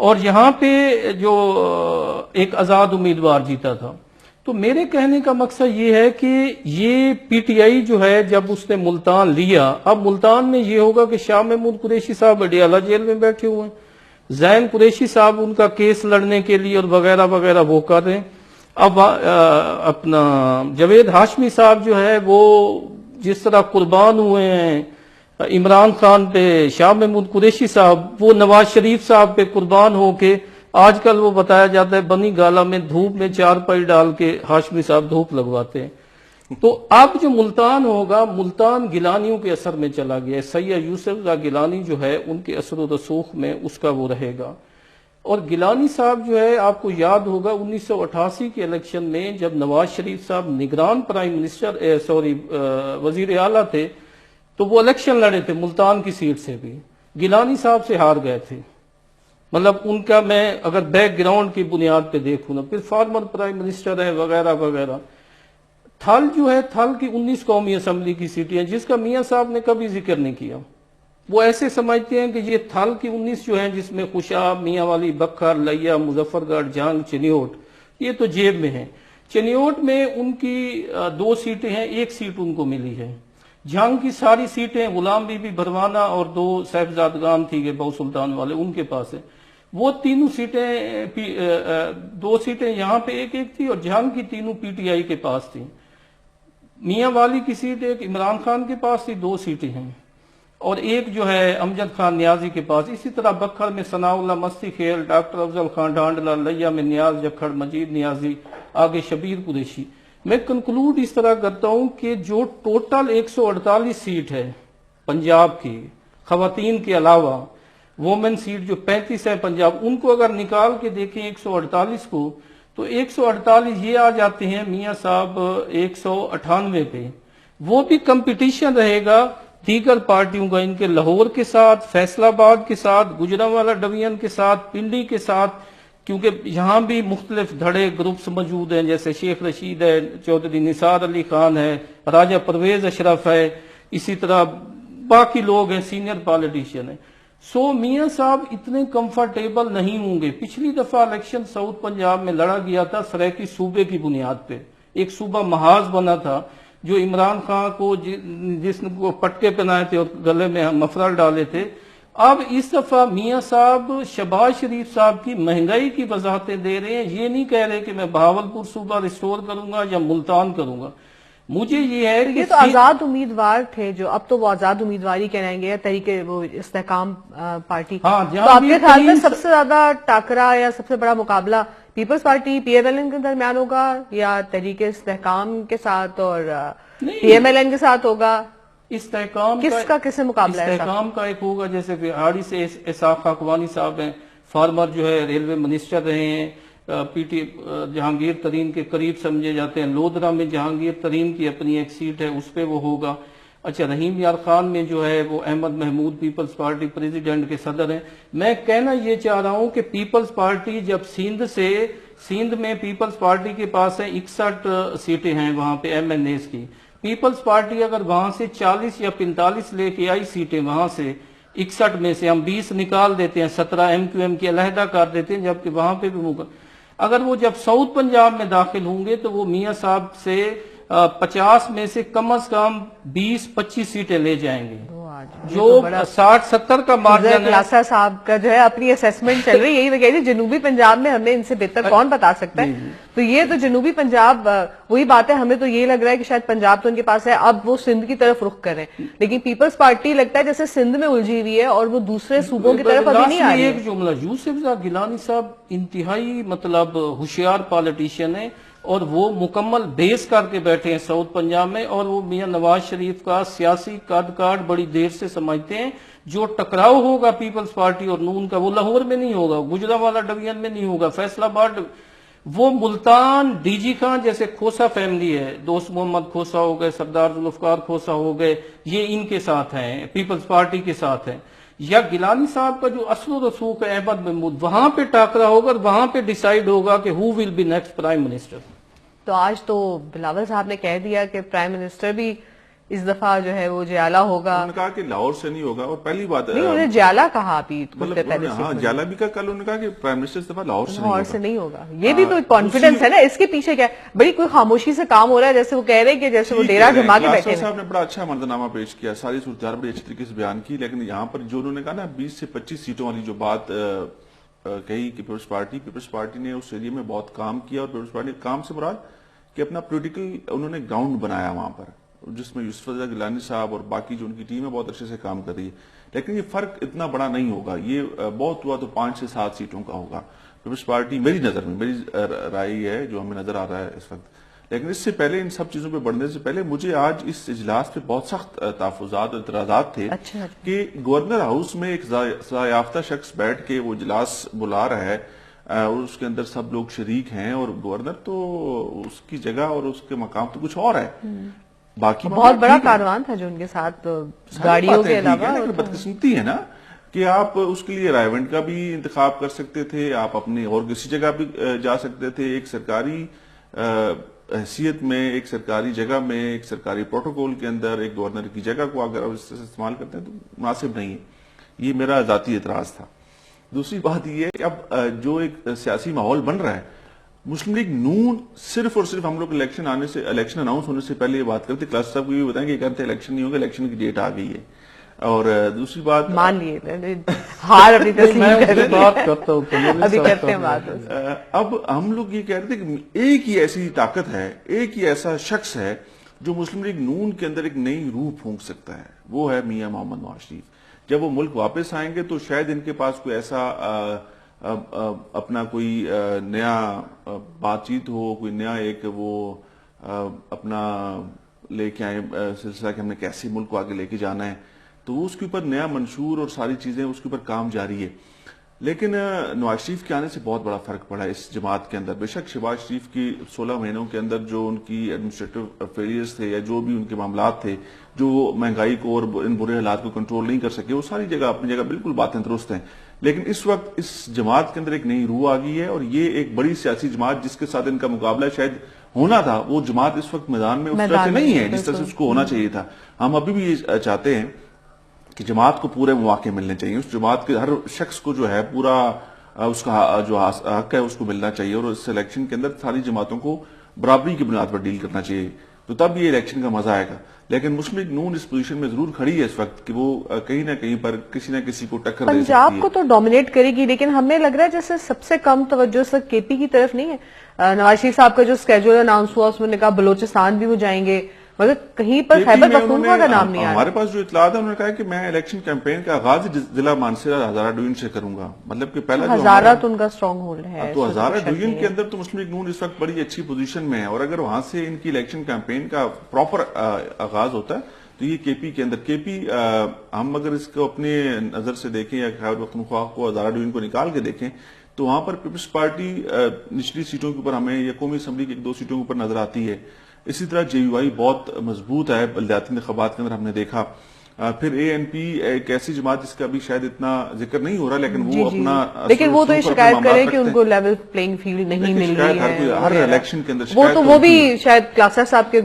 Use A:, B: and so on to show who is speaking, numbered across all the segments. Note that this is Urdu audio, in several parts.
A: اور یہاں پہ جو ایک آزاد امیدوار جیتا تھا. تو میرے کہنے کا مقصد یہ ہے کہ یہ پی ٹی آئی جو ہے جب اس نے ملتان لیا، اب ملتان میں یہ ہوگا کہ شاہ محمود قریشی صاحب اڈیالہ جیل میں بیٹھے ہوئے ہیں، زین قریشی صاحب ان کا کیس لڑنے کے لیے اور وغیرہ وغیرہ وہ کر رہے ہیں. اب اپنا جاوید ہاشمی صاحب جو ہے وہ جس طرح قربان ہوئے ہیں عمران خان پہ، شاہ محمود قریشی صاحب وہ نواز شریف صاحب پہ قربان ہو کے آج کل وہ بتایا جاتا ہے بنی گالا میں دھوپ میں چارپائی ڈال کے ہاشمی صاحب دھوپ لگواتے ہیں. تو اب جو ملتان ہوگا، ملتان گیلانیوں کے اثر میں چلا گیا ہے. سید یوسف زا گیلانی جو ہے ان کے اثر و رسوخ میں اس کا وہ رہے گا. اور گیلانی صاحب جو ہے آپ کو یاد ہوگا 1988 کے الیکشن میں جب نواز شریف صاحب نگران پرائم منسٹر وزیر اعلیٰ تھے تو وہ الیکشن لڑے تھے ملتان کی سیٹ سے بھی، گیلانی صاحب سے ہار گئے تھے. مطلب ان کا میں اگر بیک گراؤنڈ کی بنیاد پہ دیکھوں نا، پھر فارمر پرائم منسٹر ہے وغیرہ وغیرہ. تھل جو ہے، تھل کی 19 قومی اسمبلی کی سیٹیں ہیں جس کا میاں صاحب نے کبھی ذکر نہیں کیا. وہ ایسے سمجھتے ہیں کہ یہ تھل کی 19 جو ہیں جس میں خوشاب، میاں والی، بکھر، لیا، مظفر گڑھ، جھنگ، چنیوٹ، یہ تو جیب میں ہیں. چنیوٹ میں ان کی 2 سیٹیں ہیں، 1 سیٹ ان کو ملی ہے. جھنگ کی ساری سیٹیں غلام بی بی بھروانہ اور 2 صاحبزادگان تھی کہ بہو سلطان والے ان کے پاس ہیں. وہ تینوں سیٹیں 2 سیٹیں یہاں پہ ایک تھی اور جھنگ کی تینوں پی ٹی آئی کے پاس تھی. میاں والی کی سیٹ ایک عمران خان کے پاس تھی، 2 سیٹیں ہیں، اور ایک جو ہے امجد خان نیازی کے پاس. اسی طرح بکھر میں ثناء اللہ مستی خیل، ڈاکٹر افضل خان ڈھانڈلہ، لیا میں نیاز جکھڑ، مجید نیازی، آگے شبیر قریشی. میں کنکلوڈ اس طرح کرتا ہوں کہ جو ٹوٹل 148 سیٹ ہے پنجاب کی، خواتین کے علاوہ وومن سیٹ جو 35 ہے پنجاب، ان کو اگر نکال کے دیکھیں 148 کو تو 148 یہ آ جاتے ہیں میاں صاحب 198 پہ. وہ بھی کمپٹیشن رہے گا دیگر پارٹیوں کا، ان کے لاہور کے ساتھ، فیصل آباد کے ساتھ، گجرانوالہ ڈویژن کے ساتھ، پنڈی کے ساتھ، کیونکہ یہاں بھی مختلف دھڑے گروپس موجود ہیں، جیسے شیخ رشید ہے، چودھری نثار علی خان ہے، راجہ پرویز اشرف ہے، اسی طرح باقی لوگ ہیں، سینئر پالیٹیشین ہیں. سو میاں صاحب اتنے کمفرٹیبل نہیں ہوں گے. پچھلی دفعہ الیکشن ساؤتھ پنجاب میں لڑا گیا تھا سریکی صوبے کی بنیاد پہ، ایک صوبہ محاذ بنا تھا جو عمران خان کو جس کو پٹکے پہنائے تھے اور گلے میں مفرل ڈالے تھے. اب اس دفعہ میاں صاحب شہباز شریف صاحب کی مہنگائی کی وضاحتیں دے رہے ہیں. یہ نہیں کہہ رہے کہ میں بہاولپور صوبہ ریسٹور کروں گا یا ملتان کروں گا. مجھے یہ ہے کہ
B: یہ تو آزاد امیدوار تھے جو اب تو وہ آزاد امیدواری کہلائیں گے، تحریک وہ استحکام پارٹی.
A: ہاں،
B: تو آپ کے خیال میں سب سے زیادہ ٹاکرا یا سب سے بڑا مقابلہ Peoples Party P M L N کے درمیان ہوگا یا تحریک استحکام کے ساتھ اور پی ایم ایل این کے ساتھ ہوگا؟
A: استحکام
B: کس کا کس سے مقابلہ ہے؟
A: استحکام کا ایک ہوگا، جیسے بہاڑی سے اسحاق خاکوانی صاحب ہیں، فارمر جو ہے ریلوے منسٹر رہے ہیں، پی ٹی جہانگیر ترین کے قریب سمجھے جاتے ہیں. لودھرا میں جہانگیر ترین کی اپنی ایک سیٹ ہے، اس پہ وہ ہوگا. اچھا، رحیم یار خان میں جو ہے وہ احمد محمود پیپلز پارٹی پریزیڈنٹ کے صدر ہیں. میں کہنا یہ چاہ رہا ہوں کہ پیپلز پارٹی جب سندھ میں پیپلز پارٹی کے پاس ہے 61 سیٹیں ہیں وہاں پہ ایم این ایز کی. پیپلز پارٹی اگر وہاں سے 40 یا 45 لے کے آئی سیٹیں، وہاں سے 61 میں سے ہم 20 نکال دیتے ہیں، 17 ایم کیو ایم کی علیحدہ کر دیتے ہیں، جبکہ وہاں پہ بھی ہوگا. اگر وہ جب ساؤتھ پنجاب میں داخل ہوں گے تو وہ میاں صاحب سے 50 میں سے کم از کم 20-25 سیٹیں لے جائیں گے، جو 60-70 کا مارجن ہے.
B: خلاصہ صاحب کا جو ہے اپنی اسیسمنٹ چل رہی ہے، یہی وہ کہہ رہی جنوبی پنجاب میں ہمیں ان سے بہتر کون بتا سکتا ہے. تو یہ تو جنوبی پنجاب وہی بات ہے، ہمیں تو یہ لگ رہا ہے کہ شاید پنجاب تو ان کے پاس ہے، اب وہ سندھ کی طرف رخ کریں، لیکن پیپلز پارٹی لگتا ہے جیسے سندھ میں الجھی ہوئی ہے اور وہ دوسرے صوبوں کی طرف ابھی نہیں آ رہی ہے.
A: ایک جملہ، یوسف زا گیلانی صاحب انتہائی مطلب ہوشیار پالیٹیشین ہیں اور وہ مکمل بیس کر کے بیٹھے ہیں ساؤتھ پنجاب میں، اور وہ میاں نواز شریف کا سیاسی قد کاٹ بڑی دیر سے سمجھتے ہیں. جو ٹکراؤ ہوگا پیپلز پارٹی اور نون کا وہ لاہور میں نہیں ہوگا، گجرانوالہ ڈویژن میں نہیں ہوگا، فیصل آباد، وہ ملتان ڈی جی خان جیسے کھوسا فیملی ہے، دوست محمد کھوسا ہو گئے، سردار ذوالفقار کھوسا ہو گئے، یہ ان کے ساتھ ہیں، پیپلز پارٹی کے ساتھ ہیں. یا گیلانی صاحب کا جو اصل و رسوخ ہے احمد محمود، وہاں پہ ٹاکرا ہوگا اور وہاں پہ ڈیسائیڈ ہوگا کہ who will be next prime minister.
B: تو آج تو بلاول صاحب نے کہہ دیا کہ پرائم منسٹر بھی اس دفعہ جو ہے وہ جیالہ ہوگا.
C: انہوں نے کہا کہ لاہور سے نہیں ہوگا, اور پہلی بات
B: نہیں, انہیں جیالہ کہا ابھی کچھ
C: مطلب
B: دیر پہلے سے.
C: ہاں جالا بھی کہا, کل انہوں نے کہا کہ پرائم منسٹر اس دفعہ لاہور سے نہیں
B: لاہور
C: ہوگا.
B: سے نہیں ہوگا. یہ بھی تو ایک کانفیڈنس ہے نا, اس کے پیچھے کیا ہے, بڑی کوئی خاموشی سے کام ہو رہا ہے, جیسے وہ کہہ رہے ہیں کہ جیسے وہ ڈیرا جما کے بیٹھے ہیں.
C: صاحب نے بڑا اچھا منظرنامہ پیش کیا, ساری صورتحال بڑی اچھی طریقے سے بیان کی, لیکن یہاں پر جو انہوں نے کہا نا 20 سے 25 سیٹوں والی جو بات کہی کہ پیپلز پارٹی نے اس ایریے میں بہت کام کیا, اور پیپلز پارٹی کام سے مراد کہ اپنا پولیٹیکل انہوں نے گراؤنڈ بنایا وہاں پر, جس میں یوسف رضا گیلانی صاحب اور باقی جو ان کی ٹیم ہے بہت اچھے سے کام کر رہی ہے. لیکن یہ فرق اتنا بڑا نہیں ہوگا, یہ بہت ہوا تو 5 سے 7 سیٹوں کا ہوگا. پیپلز پارٹی میری نظر میں, میری رائے ہے جو ہمیں نظر آ رہا ہے اس وقت. لیکن اس سے پہلے, ان سب چیزوں پہ بڑھنے سے پہلے, مجھے آج اس اجلاس پہ بہت سخت تحفظات اور اعتراضات تھے کہ گورنر ہاؤس میں ایک سزا یافتہ شخص بیٹھ کے وہ اجلاس بلا رہا ہے, اور اس کے اندر سب لوگ شریک ہیں, اور گورنر تو اس کی جگہ اور اس کے مقام تو کچھ اور ہے. باقی
B: بہت بڑا کاروان تھا جو ان کے ساتھ گاڑیوں کے علاوہ.
C: بدقسمتی ہے نا کہ آپ اس کے لیے رائیونٹ کا بھی انتخاب کر سکتے تھے, آپ اپنی اور کسی جگہ بھی جا سکتے تھے. ایک سرکاری حیثیت میں, ایک سرکاری جگہ میں, ایک سرکاری پروٹوکول کے اندر ایک گورنر کی جگہ کو اگر آپ اس سے استعمال کرتے ہیں تو مناسب نہیں ہے. یہ میرا ذاتی اعتراض تھا. دوسری بات یہ ہے کہ اب جو ایک سیاسی ماحول بن رہا ہے, مسلم لیگ نون صرف اور صرف ہم لوگ الیکشن اناؤنس ہونے سے پہلے یہ بات کرتے, کلاس صاحب کو یہ بتائیں کہ یہ کہتے ہیں الیکشن نہیں ہوگا, الیکشن کی ڈیٹ آ گئی ہے. اور دوسری بات
B: مان لیے ہار ابھی تسلیم کر
A: بات کرتا ہوں,
B: ابھی کرتے ہیں بات.
C: اب ہم لوگ یہ کہہ رہے تھے کہ ایک ہی ایسی طاقت ہے, ایک ہی ایسا شخص ہے جو مسلم لیگ نون کے اندر ایک نئی روح پھونک سکتا ہے, وہ ہے میاں محمد نواز شریف. جب وہ ملک واپس آئیں گے تو شاید ان کے پاس کوئی ایسا اپنا کوئی نیا بات چیت ہو, کوئی نیا ایک وہ اپنا لے کے آئے سلسلہ کہ ہم نے کیسے ملک کو آگے لے کے جانا ہے, تو اس کے اوپر نیا منشور اور ساری چیزیں اس کے اوپر کام جاری ہے. لیکن نواز شریف کے آنے سے بہت بڑا فرق پڑا ہے اس جماعت کے اندر. بے شک شہباز شریف کی 16 مہینوں کے اندر جو ان کی ایڈمنسٹریٹو فیلئرز تھے یا جو بھی ان کے معاملات تھے, جو مہنگائی کو اور ان برے حالات کو کنٹرول نہیں کر سکے, وہ ساری جگہ اپنی جگہ بالکل باتیں درست ہیں. لیکن اس وقت اس جماعت کے اندر ایک نئی روح آ گئی ہے, اور یہ ایک بڑی سیاسی جماعت جس کے ساتھ ان کا مقابلہ شاید ہونا تھا, وہ جماعت اس وقت میدان میں اس طرح سے نہیں ہے جس طرح سے اس کو ہونا چاہیے تھا. ہم ابھی بھی یہ چاہتے ہیں کہ جماعت کو پورے مواقع ملنے چاہیے, اس جماعت کے ہر شخص کو جو ہے پورا اس کا جو حق ہے اس کو ملنا چاہیے, اور اس الیکشن کے اندر ساری جماعتوں کو برابری کی بنیاد پر ڈیل کرنا چاہیے, تو تب یہ الیکشن کا مزہ آئے گا. لیکن مسلم لیگ نون اس پوزیشن میں ضرور کھڑی ہے اس وقت کہ وہ کہیں نہ کہیں پر کسی نہ کسی کو ٹکر دے سکتی ہے.
B: پنجاب کو تو ڈومینیٹ کرے گی, لیکن ہمیں لگ رہا ہے جیسے سب سے کم توجہ اس وقت کے پی کی طرف نہیں ہے. نواز شریف صاحب کا جو اسکیجول اناؤنس ہوا اس میں نے کہا بلوچستان بھی وہ جائیں گے, مگر کہیں پر خیبر پختونخوا کا نام نہیں آ رہا.
C: ہمارے پاس جو اطلاعات ہے, انہوں نے کہا کہ میں الیکشن کیمپین کا آغاز ضلع مانسہرہ ہزارہ ڈویژن سے کروں گا. مطلب کہ پہلا
B: ہزارہ تو ان کا اسٹرانگ ہولڈ ہے,
C: تو ہزارہ ڈویژن کے اندر تو مسلم لیگ نون اس وقت بڑی اچھی پوزیشن میں ہے, اور اگر وہاں سے ان کی الیکشن کیمپین کا پراپر آغاز ہوتا ہے تو یہ کے پی کے اندر, کے پی ہم اگر اس کو اپنے نظر سے دیکھیں یا خیبر پختونخوا کو ہزارہ ڈویژن کو نکال کے دیکھیں تو وہاں پر پیپلز پارٹی نچلی سیٹوں کے اوپر ہمیں یا قومی اسمبلی کی 1-2 سیٹوں کے اوپر نظر آتی ہے. اسی طرح جے یو آئی بہت مضبوط ہے, بلدیاتی انتخابات کے اندر ہم نے دیکھا. پھر اے این پی ایک ایسی جماعت جس کا بھی شاید اتنا ذکر نہیں ہو رہا, لیکن وہ اپنا
B: لیکن وہ تو یہ شکایت کرے کہ ان کو لیول پلینگ فیلڈ نہیں مل رہی ہے.
C: ہر الیکشن کے اندر
B: وہ تو وہ بھی شاید کلاسر صاحب کے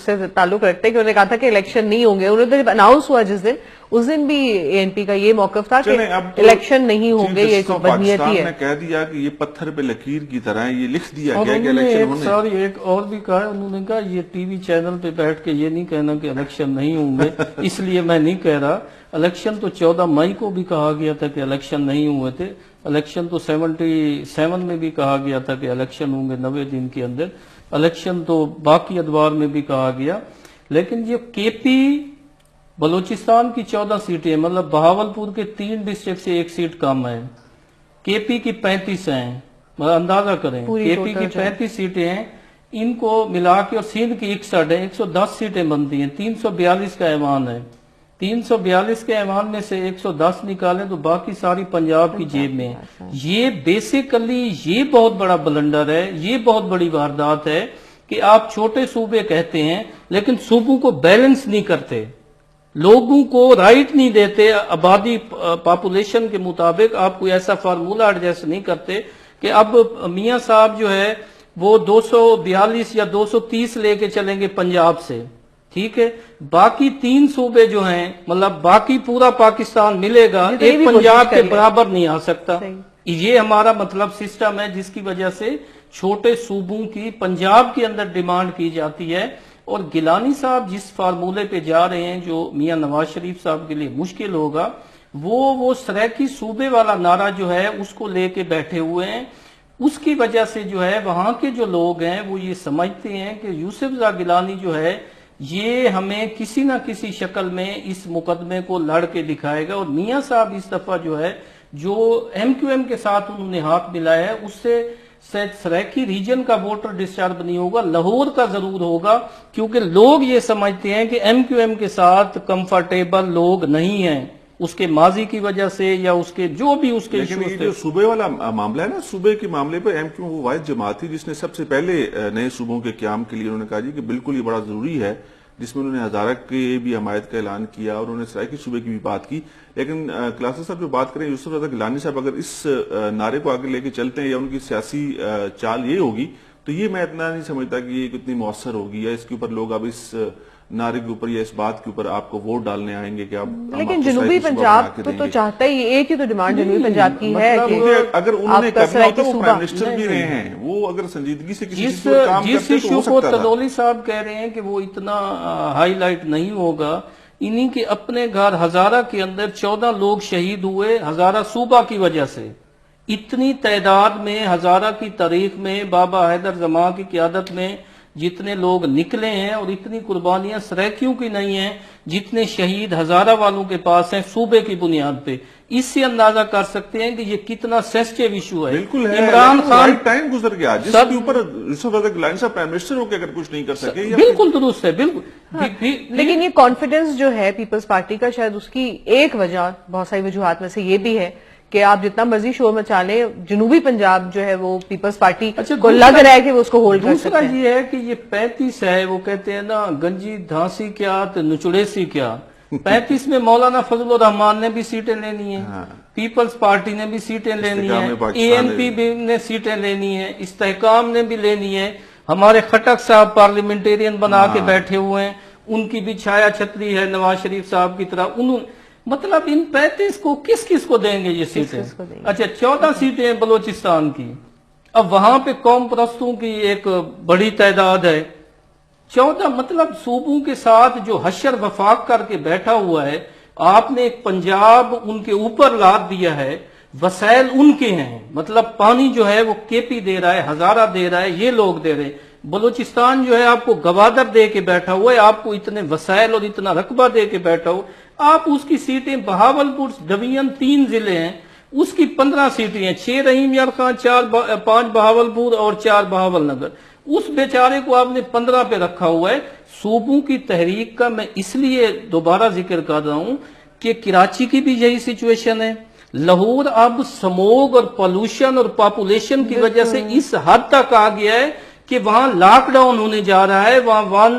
B: سے تعلق رکھتے ہیں کہ انہوں نے کہا تھا کہ الیکشن نہیں ہوں گے. انہوں نے جب اناؤنس ہوا جس دن, اس دن بھی اے این پی کا یہ موقف تھا کہ الیکشن نہیں ہوں گے, یہ بدنیتی ہے.
C: نے کہہ دیا کہ یہ پتھر پہ لکیر کی طرح یہ لکھ دیا گیا کہ الیکشن ہونے.
A: سوری ایک اور بھی کہا, انہوں نے کہا یہ ٹی وی چینل پہ بیٹھ کے یہ نہیں کہنا کہ الیکشن نہیں ہوں گے, اس لیے میں نہیں کہہ رہا. الیکشن تو 14 مئی کو بھی کہا گیا تھا کہ الیکشن نہیں ہوئے تھے. الیکشن تو 77 میں بھی کہا گیا تھا کہ الیکشن ہوں گے 90 دن کے اندر. الیکشن تو باقی ادوار میں بھی کہا گیا. لیکن یہ کے پی بلوچستان کی 14 سیٹیں, مطلب بہاولپور کے 3 ڈسٹرکٹ سے 1 سیٹ کم ہے, کے پی کی 35 ہیں, مطلب اندازہ کریں کے پی کی 35 سیٹیں ہیں, ان کو ملا کے, اور سندھ کی 61 ہے, 110 سیٹیں بنتی ہیں. 342 کا ایوان ہے, 342 کے ایوان میں سے 110 نکالیں تو باقی ساری پنجاب کی جیب میں. یہ بیسیکلی یہ بہت بڑا بلنڈر ہے, یہ بہت بڑی واردات ہے کہ آپ چھوٹے صوبے کہتے ہیں لیکن صوبوں کو بیلنس نہیں کرتے, لوگوں کو رائٹ نہیں دیتے, آبادی پاپولیشن کے مطابق آپ کوئی ایسا فارمولہ ایڈجسٹ نہیں کرتے کہ اب میاں صاحب جو ہے وہ 242 یا 230 لے کے چلیں گے پنجاب سے, ٹھیک ہے. باقی 3 صوبے جو ہیں مطلب باقی پورا پاکستان ملے گا،
B: یہ تو یہ
A: ایک
B: بھی
A: پنجاب
B: کوشش
A: کے
B: کری ہے.
A: برابر نہیں آ سکتا.
B: صحیح.
A: یہ ہمارا مطلب سسٹم ہے جس کی وجہ سے چھوٹے صوبوں کی پنجاب کے اندر ڈیمانڈ کی جاتی ہے. اور گیلانی صاحب جس فارمولے پہ جا رہے ہیں جو میاں نواز شریف صاحب کے لیے مشکل ہوگا، وہ سریکی صوبے والا نعرہ جو ہے اس کو لے کے بیٹھے ہوئے ہیں. اس کی وجہ سے جو ہے وہاں کے جو لوگ ہیں وہ یہ سمجھتے ہیں کہ یوسف زاں گیلانی جو ہے یہ ہمیں کسی نہ کسی شکل میں اس مقدمے کو لڑ کے دکھائے گا. اور میاں صاحب اس دفعہ جو ہے جو ایم کیو ایم کے ساتھ انہوں نے ہاتھ ملایا ہے اس سے سریکی ریجن کا ووٹر ڈسٹرب نہیں ہوگا، لاہور کا ضرور ہوگا، کیونکہ لوگ یہ سمجھتے ہیں کہ ایم کیو ایم کے ساتھ کمفرٹیبل لوگ نہیں ہیں اس کے ماضی کی وجہ سے یا اس کے جو بھی اس کے
C: لیکن
A: ایشوز
C: یہ
A: تھے.
C: جو صوبے والا معاملہ ہے نا، صوبے کے معاملے پہ ایم کیو وہ واحد جماعت تھی جس نے سب سے پہلے نئے صوبوں کے قیام کے لیے انہوں نے کہا جی کہ بالکل یہ بڑا ضروری ہے، جس میں انہوں نے ہزارہ کے بھی حمایت کا اعلان کیا اور انہوں نے سرائیکی صوبے کی بھی بات کی. لیکن کلاسر صاحب جو بات کریں یوسف رضا گیلانی صاحب اگر اس نعرے کو آگے لے کے چلتے ہیں یا ان کی سیاسی چال یہ ہوگی تو یہ میں اتنا نہیں سمجھتا کہ یہ کتنی مؤثر ہوگی یا اس کے اوپر لوگ اب اس نعرے کے اوپر یا اس بات کے اوپر آپ کو ووٹ ڈالنے آئیں گے کہ آپ.
B: لیکن جنوبی پنجاب تو چاہتا ہی ایک ہی تو ڈیمانڈ جنوبی پنجاب کی ہے کہ
C: اگر انہوں نے کرنا ہوتا وہ پرائم منسٹر بھی رہے ہیں، وہ اگر سنجیدگی سے کسی چیز پر کام
A: جس
C: کرتے تو
A: ایشو
C: ہو
A: کو
C: سکتا تھا.
A: تلولی صاحب کہہ رہے ہیں کہ وہ اتنا ہائی لائٹ نہیں ہوگا، انہی کے اپنے گھر ہزارہ کے اندر 14 لوگ شہید ہوئے ہزارہ صوبہ کی وجہ سے. اتنی تعداد میں ہزارہ کی تاریخ میں بابا حیدر زماں کی قیادت میں جتنے لوگ نکلے ہیں اور اتنی قربانیاں سریکیوں کی نہیں ہیں جتنے شہید ہزارہ والوں کے پاس ہیں صوبے کی بنیاد پہ. اس سے اندازہ کر سکتے ہیں کہ یہ کتنا سینسٹیو ایشو ہے.
C: بالکل ہے،
A: عمران خان
C: ٹائم گزر گیا جس کے اوپر یوسف رضا گیلانی صاحب پرائم منسٹر ہو کے اگر کچھ نہیں کر سکے.
A: بالکل درست ہے، بالکل.
B: لیکن یہ کانفیڈنس جو ہے پیپلز پارٹی کا شاید اس کی ایک وجہ بہت ساری وجوہات میں سے یہ بھی ہے کہ آپ جتنا مرضی شور مچا لیں جنوبی پنجاب جو ہے وہ پیپلز پارٹی کو لگ رہا ہے کہ وہ اس کو ہولڈ کر سکتے ہیں.
A: دوسرا یہ ہے کہ یہ 35 ہے، وہ کہتے ہیں نا گنجی دھانسی کیا تو نچڑیسی کیا. 35 میں مولانا فضل الرحمان نے بھی سیٹیں لینی ہیں، پیپلز پارٹی نے بھی سیٹیں لینی ہیں، اے این پی بھی نے سیٹیں لینی ہیں، استحکام نے بھی لینی ہے. ہمارے خٹک صاحب پارلیمنٹیرین بنا کے بیٹھے ہوئے ہیں، ان کی بھی چھایا چھتری ہے نواز شریف صاحب کی طرح. مطلب ان 35 کو کس کس کو دیں گے یہ سیٹیں؟ اچھا 14 سیٹیں ہیں بلوچستان کی. اب وہاں پہ قوم پرستوں کی ایک بڑی تعداد ہے. 14 مطلب صوبوں کے ساتھ جو حشر وفاق کر کے بیٹھا ہوا ہے، آپ نے ایک پنجاب ان کے اوپر لاد دیا ہے، وسائل ان کے ہیں، مطلب پانی جو ہے وہ کے پی دے رہا ہے، ہزارہ دے رہا ہے، یہ لوگ دے رہے ہیں. بلوچستان جو ہے آپ کو گوادر دے کے بیٹھا ہوا ہے، آپ کو اتنے وسائل اور اتنا رقبہ دے کے بیٹھا ہو. آپ اس کی سیٹیں بہاولپور ڈویژن 3 ضلع ہیں، اس کی 15 سیٹیں ہیں، 6 رحیم یار خان، 5 بہاولپور اور 4 بہاول نگر. اس بیچارے کو آپ نے 15 پہ رکھا ہوا ہے. صوبوں کی تحریک کا میں اس لیے دوبارہ ذکر کر رہا ہوں کہ کراچی کی بھی یہی سچویشن ہے. لاہور اب سموگ اور پولوشن اور پاپولیشن کی وجہ سے اس حد تک آ گیا ہے کہ وہاں لاک ڈاؤن ہونے جا رہا ہے. وہاں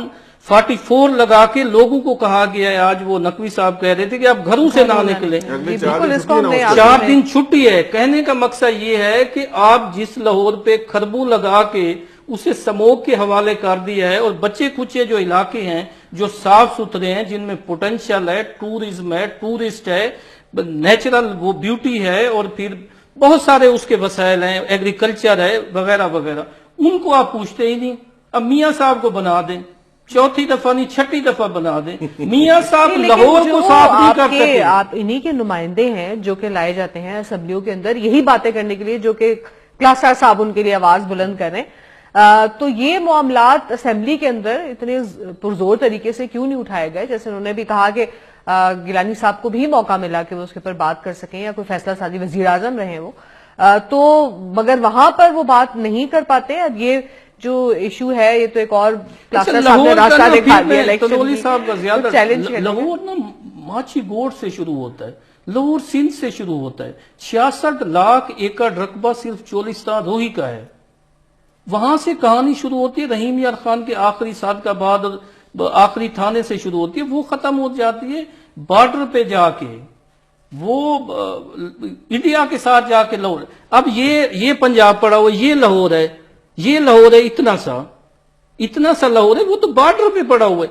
A: 144 لگا کے لوگوں کو کہا گیا ہے. آج وہ نقوی صاحب کہہ رہے تھے کہ آپ گھروں سے نہ نکلیں، 4 دن چھٹی ہے. کہنے کا مقصد یہ ہے کہ آپ جس لاہور پہ خربو لگا کے اسے سموگ کے حوالے کر دیا ہے، اور بچے کچے جو علاقے ہیں جو صاف ستھرے ہیں، جن میں پوٹینشیل ہے، ٹورزم ہے، ٹورسٹ ہے، نیچرل وہ بیوٹی ہے، اور پھر بہت سارے اس کے وسائل ہیں، ایگریکلچر ہے وغیرہ وغیرہ، ان کو آپ پوچھتے ہی نہیں. اب میاں صاحب کو بنا دیں، 4تھی دفعہ نہیں 6ٹھی دفعہ بنا دیں. میاں صاحب لاہور کو صاف نہیں کر سکتے.
B: آپ انہی کے نمائندے ہیں جو کہ لائے جاتے ہیں اسمبلیوں کے اندر یہی باتیں کرنے کے لیے، جو کہ کلاسر صاحب ان کے لیے آواز بلند کر رہے ہیں. تو یہ معاملات اسمبلی کے اندر اتنے پرزور طریقے سے کیوں نہیں اٹھائے گئے؟ جیسے انہوں نے بھی کہا کہ گیلانی صاحب کو بھی موقع ملا کہ وہ اس کے اوپر بات کر سکیں یا کوئی فیصلہ سازی، وزیر اعظم رہے وہ تو، مگر وہاں پر وہ بات نہیں کر پاتے. اب یہ جو ایشو ہے یہ تو ایک اور راستہ دکھا دیا چیلنج.
A: لاہور نا ماچھی گوٹ سے شروع ہوتا ہے، لاہور سندھ سے شروع ہوتا ہے. 66 لاکھ ایکڑ رقبہ صرف چولستان روہی کا ہے. وہاں سے کہانی شروع ہوتی ہے، رحیم یار خان کے آخری صادقہ بعد آخری تھانے سے شروع ہوتی ہے، وہ ختم ہو جاتی ہے بارڈر پہ جا کے، وہ انڈیا کے ساتھ جا کے لاہور. اب یہ پنجاب پڑا ہوا، یہ لاہور ہے، یہ لاہور ہے، اتنا سا لاہور ہے، وہ تو بارڈر پہ پڑا ہوا ہے.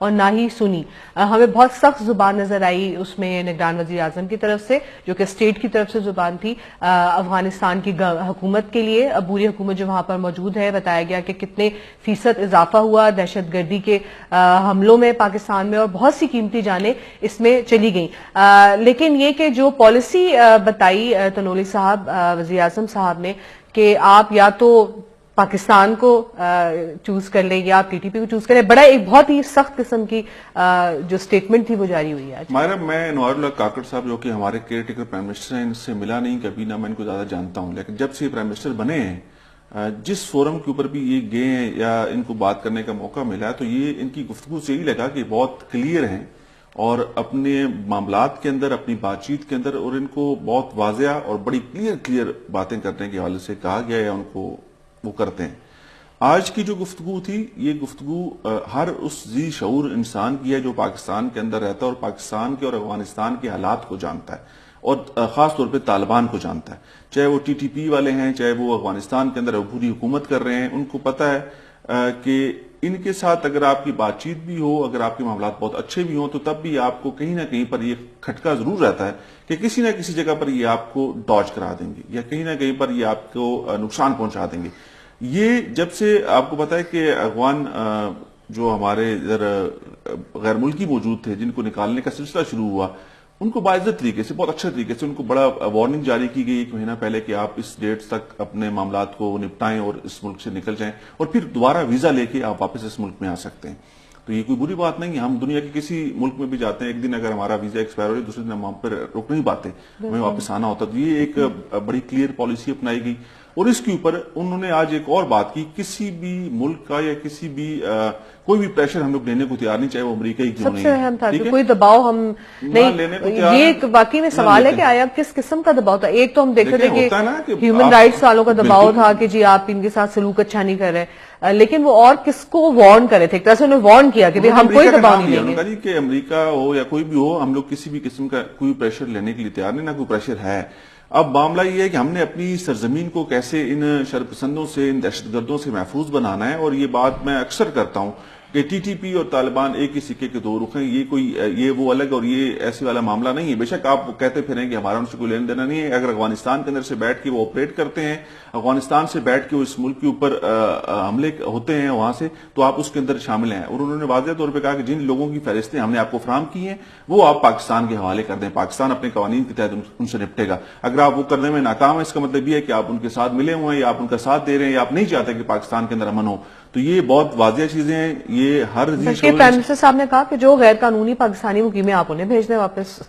B: اور نہ ہی سنی. ہمیں بہت سخت زبان نظر آئی اس میں نگران وزیر اعظم کی طرف سے, جو کہ اسٹیٹ کی طرف سے زبان تھی افغانستان کی حکومت کے لیے. عبوری حکومت جو وہاں پر موجود ہے, بتایا گیا کہ کتنے فیصد اضافہ ہوا دہشت گردی کے حملوں میں پاکستان میں, اور بہت سی قیمتی جانیں اس میں چلی گئیں. لیکن یہ کہ جو پالیسی بتائی تنولی صاحب, وزیر اعظم صاحب نے, کہ آپ یا تو پاکستان کو چوز کر لیں یا آپ ٹی ٹی پی کو چوز کریں, بڑا ایک بہت ہی سخت قسم کی جو سٹیٹمنٹ تھی وہ جاری ہوئی ہے.
C: مائرہ, میں انوار اللہ کاکڑ صاحب جو کہ ہمارے کیئر ٹیکر پرائم منسٹر ہیں, ان سے ملا نہیں کبھی, نہ میں ان کو زیادہ جانتا ہوں, لیکن جب سے یہ پرائم منسٹر بنے ہیں, جس فورم کے اوپر بھی یہ گئے ہیں یا ان کو بات کرنے کا موقع ملا, تو یہ ان کی گفتگو سے یہی لگا کہ بہت کلیئر ہیں اور اپنے معاملات کے اندر, اپنی بات چیت کے اندر, اور ان کو بہت واضح اور بڑی کلیئر باتیں کرنے کے حوالے سے کہا گیا ہے, ان کو وہ کرتے ہیں. آج کی جو گفتگو تھی, یہ گفتگو ہر اس ذی شعور انسان کی ہے جو پاکستان کے اندر رہتا ہے اور پاکستان کے اور افغانستان کے حالات کو جانتا ہے, اور خاص طور پہ طالبان کو جانتا ہے. چاہے وہ ٹی ٹی پی والے ہیں, چاہے وہ افغانستان کے اندر عبوری حکومت کر رہے ہیں, ان کو پتا ہے کہ ان کے ساتھ اگر آپ کی بات چیت بھی ہو, اگر آپ کے معاملات بہت اچھے بھی ہوں, تو تب بھی آپ کو کہیں نہ کہیں پر یہ کھٹکا ضرور رہتا ہے کہ کسی نہ کسی جگہ پر یہ آپ کو ڈاج کرا دیں گے, یا کہیں نہ کہیں پر یہ آپ کو نقصان پہنچا دیں گے. یہ جب سے آپ کو پتا ہے کہ افغان جو ہمارے ادھر غیر ملکی موجود تھے, جن کو نکالنے کا سلسلہ شروع ہوا, ان کو باعزت طریقے سے, بہت اچھے طریقے سے ان کو بڑا وارننگ جاری کی گئی 1 مہینہ پہلے کہ آپ اس ڈیٹ تک اپنے معاملات کو نپٹائیں اور اس ملک سے نکل جائیں, اور پھر دوبارہ ویزا لے کے آپ واپس اس ملک میں آ سکتے ہیں. تو یہ کوئی بری بات نہیں ہے. ہم دنیا کے کسی ملک میں بھی جاتے ہیں, ایک دن اگر ہمارا ویزا ایکسپائر ہو جائے, دوسرے دن ہم وہاں پر رک نہیں پاتے, ہمیں واپس آنا ہوتا. تو یہ ایک بڑی کلیئر پالیسی اپنائی گئی, اور اس کے اوپر انہوں نے آج ایک اور بات کی, کسی بھی ملک کا یا کسی بھی کوئی بھی پریشر ہم لوگ لینے کو تیار نہیں, چاہے وہ امریکہ ہی کیوں نہیں ہے.
B: سب سے اہم تھا کہ کوئی دباؤ ہم نہیں, یہ واقعی میں سوال ہے کہ آیا کس قسم کا دباؤ تھا. ایک تو ہم دیکھ رہے تھے کہ ہیومن رائٹس والوں کا دباؤ تھا کہ جی آپ ان کے ساتھ سلوک اچھا نہیں کر رہے, لیکن وہ اور کس کو وارن کرے تھے, ایک طرح سے انہوں نے وارن کیا کہ ہم کوئی دباؤ نہیں لیں گے.
C: کہ امریکہ ہو یا کوئی بھی ہو, ہم لوگ کسی بھی قسم کا کوئی پریشر لینے کے لیے تیار نہیں, نہ کوئی پریشر ہے. اب معاملہ یہ ہے کہ ہم نے اپنی سرزمین کو کیسے ان شرپسندوں سے, ان دہشت گردوں سے محفوظ بنانا ہے. اور یہ بات میں اکثر کرتا ہوں کہ ٹی ٹی پی اور طالبان ایک ہی سکے کے دو رخ ہیں. یہ کوئی یہ وہ الگ اور یہ ایسے والا معاملہ نہیں ہے. بے شک آپ کہتے پھریں کہ ہمارا ان سے کوئی لین دینا نہیں ہے. اگر افغانستان کے اندر سے بیٹھ کے وہ آپریٹ کرتے ہیں, افغانستان سے بیٹھ کے وہ اس ملک کے اوپر حملے ہوتے ہیں وہاں سے, تو آپ اس کے اندر شامل ہیں. اور انہوں نے واضح طور پہ کہا کہ جن لوگوں کی فہرستیں ہم نے آپ کو فراہم کی ہیں وہ آپ پاکستان کے حوالے کر دیں, پاکستان اپنے قوانین کے تحت ان سے نپٹے گا. اگر آپ وہ کرنے میں ناکام ہے, اس کا مطلب یہ ہے کہ آپ ان کے ساتھ ملے ہوئے ہیں, یا آپ ان کا ساتھ دے رہے ہیں, یا آپ نہیں چاہتے کہ پاکستان کے اندر امن ہو. تو یہ بہت واضح چیزیں ہیں. یہ ہر
B: پرائم منسٹر صاحب نے کہا کہ جو غیر قانونی پاکستانی مقیم ہیں آپ انہیں بھیج دیں واپس.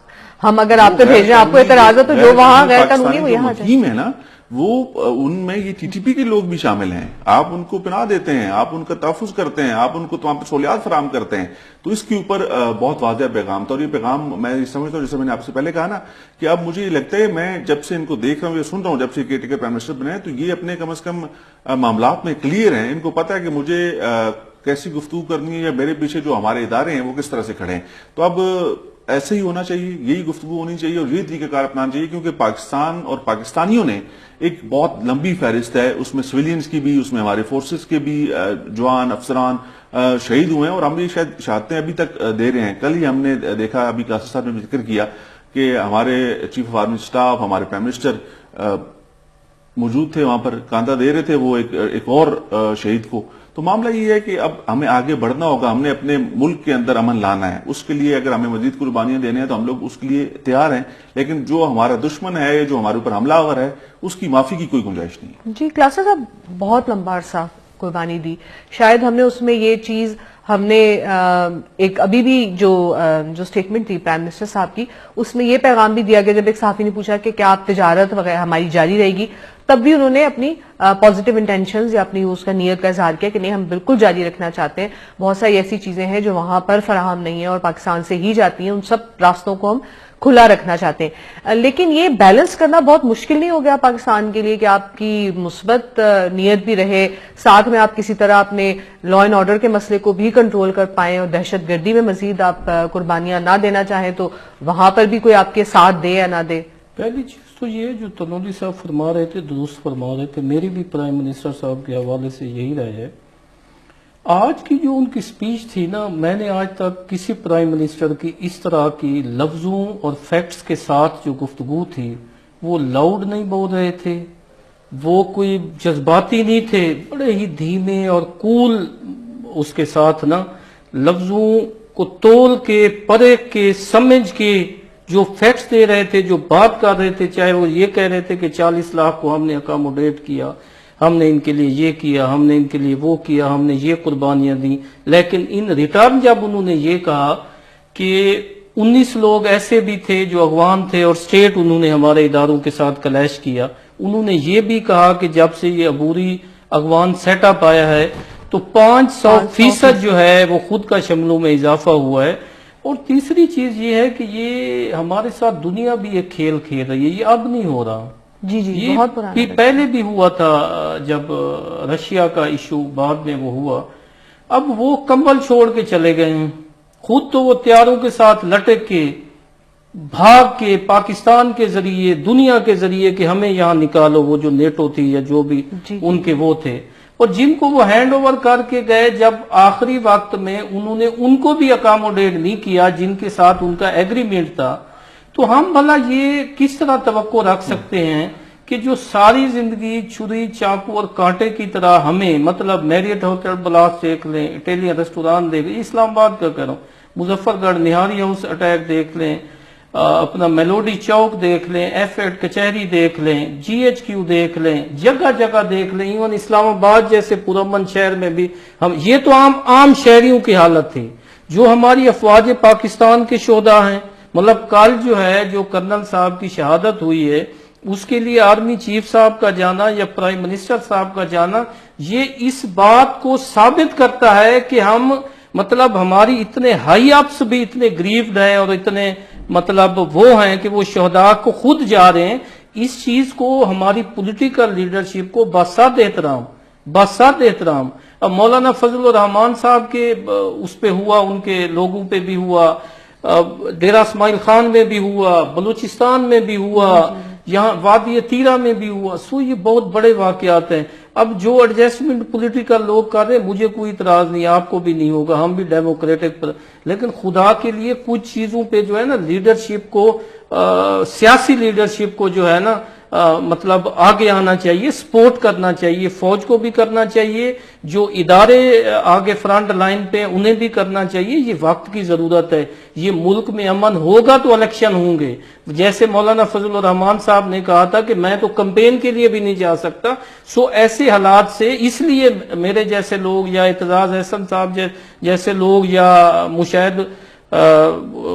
B: ہم اگر آپ کو بھیج رہے ہیں, آپ کو اعتراض ہے, تو جو وہاں غیر قانونی وہ یہاں
C: مقیم ہے نا, وہ ان میں یہ ٹی ٹی پی کے لوگ بھی شامل ہیں. آپ ان کو پناہ دیتے ہیں, آپ ان کا تحفظ کرتے ہیں, آپ ان کو تمام سہولیات فراہم کرتے ہیں. تو اس کے اوپر بہت واضح پیغام تھا. اور یہ پیغام میں سمجھتا ہوں, جیسے میں نے آپ سے پہلے کہا نا, کہ اب مجھے یہ لگتا ہے, میں جب سے ان کو دیکھ رہا ہوں یا سن رہا ہوں, جب سے کیئر ٹیکر پرائم منسٹر بنے ہیں, تو یہ اپنے کم از کم معاملات میں کلیئر ہیں. ان کو پتا ہے کہ مجھے کیسی گفتگو کرنی ہے, یا میرے پیچھے جو ہمارے ادارے ہیں وہ کس طرح سے کھڑے ہیں. تو اب ایسے ہی ہونا چاہیے, یہی گفتگو ہونی چاہیے, اور یہی طریقہ کار اپنانا چاہیے, کیونکہ پاکستان اور پاکستانیوں نے ایک بہت لمبی فہرست ہے, اس میں سویلینز کی بھی, اس میں ہمارے فورسز کے بھی جوان افسران شہید ہوئے ہیں, اور ہم یہ شاید شہادتیں ابھی تک دے رہے ہیں. کل ہی ہم نے دیکھا, ابھی کلاسز صاحب نے ذکر کیا کہ ہمارے چیف آف آرمی اسٹاف, ہمارے پرائم منسٹر موجود تھے وہاں پر, کاندھا دے رہے تھے وہ ایک اور شہید کو. تو معاملہ یہ ہے کہ اب ہمیں آگے بڑھنا ہوگا, ہم نے اپنے ملک کے اندر امن لانا ہے. اس کے لیے اگر ہمیں مزید قربانیاں دینے ہیں تو ہم لوگ اس کے لیے تیار ہیں, لیکن جو ہمارا دشمن ہے, جو ہمارے اوپر حملہ آور ہے, اس کی معافی کی کوئی گنجائش نہیں ہے.
B: جی کلاسز اب بہت لمبا عرصہ قربانی دی, شاید ہم نے اس میں یہ چیز, ہم نے ایک ابھی بھی جو سٹیٹمنٹ تھی پرائم منسٹر صاحب کی, اس میں یہ پیغام بھی دیا گیا, جب ایک صحافی نے پوچھا کہ کیا آپ تجارت وغیرہ ہماری جاری رہے گی, تب بھی انہوں نے اپنی پازیٹیو انٹینشنز یا اپنی اس کا نیت کا اظہار کیا کہ نہیں, ہم بالکل جاری رکھنا چاہتے ہیں. بہت ساری ایسی چیزیں ہیں جو وہاں پر فراہم نہیں ہیں اور پاکستان سے ہی جاتی ہیں, ان سب راستوں کو ہم کھلا رکھنا چاہتے ہیں. لیکن یہ بیلنس کرنا بہت مشکل نہیں ہو گیا پاکستان کے لیے کہ آپ کی مثبت نیت بھی رہے, ساتھ میں آپ کسی طرح اپنے لا اینڈ آرڈر کے مسئلے کو بھی کنٹرول کر پائیں, اور دہشت گردی میں مزید آپ قربانیاں نہ دینا چاہیں تو وہاں پر بھی کوئی آپ کے ساتھ دے یا نہ دے.
A: پہلی چیز تو یہ جو تنولی صاحب فرما رہے تھے, درست فرما رہے تھے. میری بھی پرائم منسٹر صاحب کے حوالے سے یہی رائے ہے آج کی جو ان کی سپیچ تھی نا، میں نے آج تک کسی پرائم منسٹر کی اس طرح کی لفظوں اور فیکٹس کے ساتھ جو گفتگو تھی، وہ لاؤڈ نہیں بول رہے تھے، وہ کوئی جذباتی نہیں تھے، بڑے ہی دھیمے اور کول اس کے ساتھ نا لفظوں کو تول کے، پرکھ کے، سمجھ کے جو فیکٹس دے رہے تھے، جو بات کر رہے تھے، چاہے وہ یہ کہہ رہے تھے کہ 40 لاکھ کو ہم نے اکاموڈیٹ کیا، ہم نے ان کے لیے یہ کیا، ہم نے ان کے لیے وہ کیا، ہم نے یہ قربانیاں دیں، لیکن ان ریٹرن جب انہوں نے یہ کہا کہ 19 لوگ ایسے بھی تھے جو اغوان تھے اور سٹیٹ انہوں نے ہمارے اداروں کے ساتھ کلیش کیا، انہوں نے یہ بھی کہا کہ جب سے یہ عبوری اغوان سیٹ اپ آیا ہے تو 500% جو ہے وہ خود کا شملوں میں اضافہ ہوا ہے۔ اور تیسری چیز یہ ہے کہ یہ ہمارے ساتھ دنیا بھی ایک کھیل کھیل رہی ہے، یہ اب نہیں ہو رہا،
B: جی جی
A: یہ
B: بہت پرانا
A: پہلے بھی ہوا تھا جب رشیا کا ایشو بعد میں وہ ہوا، اب وہ کمبل چھوڑ کے چلے گئے ہیں، خود تو وہ تیاروں کے ساتھ لٹک کے بھاگ کے پاکستان کے ذریعے، دنیا کے ذریعے کہ ہمیں یہاں نکالو، وہ جو نیٹو تھی یا جو بھی
B: جی
A: ان کے وہ تھے، اور جن کو وہ ہینڈ اوور کر کے گئے، جب آخری وقت میں انہوں نے ان کو بھی اکاموڈیٹ نہیں کیا جن کے ساتھ ان کا ایگریمنٹ تھا، تو ہم بھلا یہ کس طرح توقع رکھ سکتے ہیں کہ جو ساری زندگی چھری چاقو اور کانٹے کی طرح ہمیں، مطلب میریٹ ہوٹل بلاسٹ دیکھ لیں، اٹیلین ریسٹوران دیکھ لیں، اسلام آباد کا کہہ رہا ہوں، مظفر گڑھ نہاری ہاؤس اٹیک دیکھ لیں، اپنا میلوڈی چوک دیکھ لیں، ایف ایڈ کچہری دیکھ لیں، جی ایچ کیو دیکھ لیں، جگہ جگہ دیکھ لیں، ایون اسلام آباد جیسے پرامن شہر میں بھی ہم، یہ تو عام شہریوں کی حالت تھی، جو ہماری افواج پاکستان کے شہداء ہیں، مطلب کل جو ہے جو کرنل صاحب کی شہادت ہوئی ہے، اس کے لیے آرمی چیف صاحب کا جانا یا پرائم منسٹر صاحب کا جانا، یہ اس بات کو ثابت کرتا ہے کہ ہم، مطلب ہماری اتنے ہائی اپس بھی اتنے گریفڈ ہیں اور اتنے مطلب وہ ہیں کہ وہ شہداء کو خود جا رہے ہیں۔ اس چیز کو ہماری پولیٹیکل لیڈرشپ کو بسات احترام اب مولانا فضل الرحمان صاحب کے اس پہ ہوا، ان کے لوگوں پہ بھی ہوا، ڈیرہ اسماعیل خان میں بھی ہوا، بلوچستان میں بھی ہوا، یہاں وادی تیرہ میں بھی ہوا، سو یہ بہت بڑے واقعات ہیں۔ اب جو ایڈجسٹمنٹ پولیٹیکل لوگ کر رہے ہیں، مجھے کوئی اعتراض نہیں، آپ کو بھی نہیں ہوگا، ہم بھی ڈیموکریٹک پر، لیکن خدا کے لیے کچھ چیزوں پہ جو ہے نا لیڈرشپ کو، سیاسی لیڈرشپ کو جو ہے نا مطلب آگے آنا چاہیے، سپورٹ کرنا چاہیے، فوج کو بھی کرنا چاہیے، جو ادارے آگے فرنٹ لائن پہ انہیں بھی کرنا چاہیے۔ یہ وقت کی ضرورت ہے، یہ ملک میں امن ہوگا تو الیکشن ہوں گے۔ جیسے مولانا فضل الرحمان صاحب نے کہا تھا کہ میں تو کمپین کے لیے بھی نہیں جا سکتا، سو ایسے حالات سے اس لیے میرے جیسے لوگ یا اعتزاز احسن صاحب جیسے لوگ یا مشاہد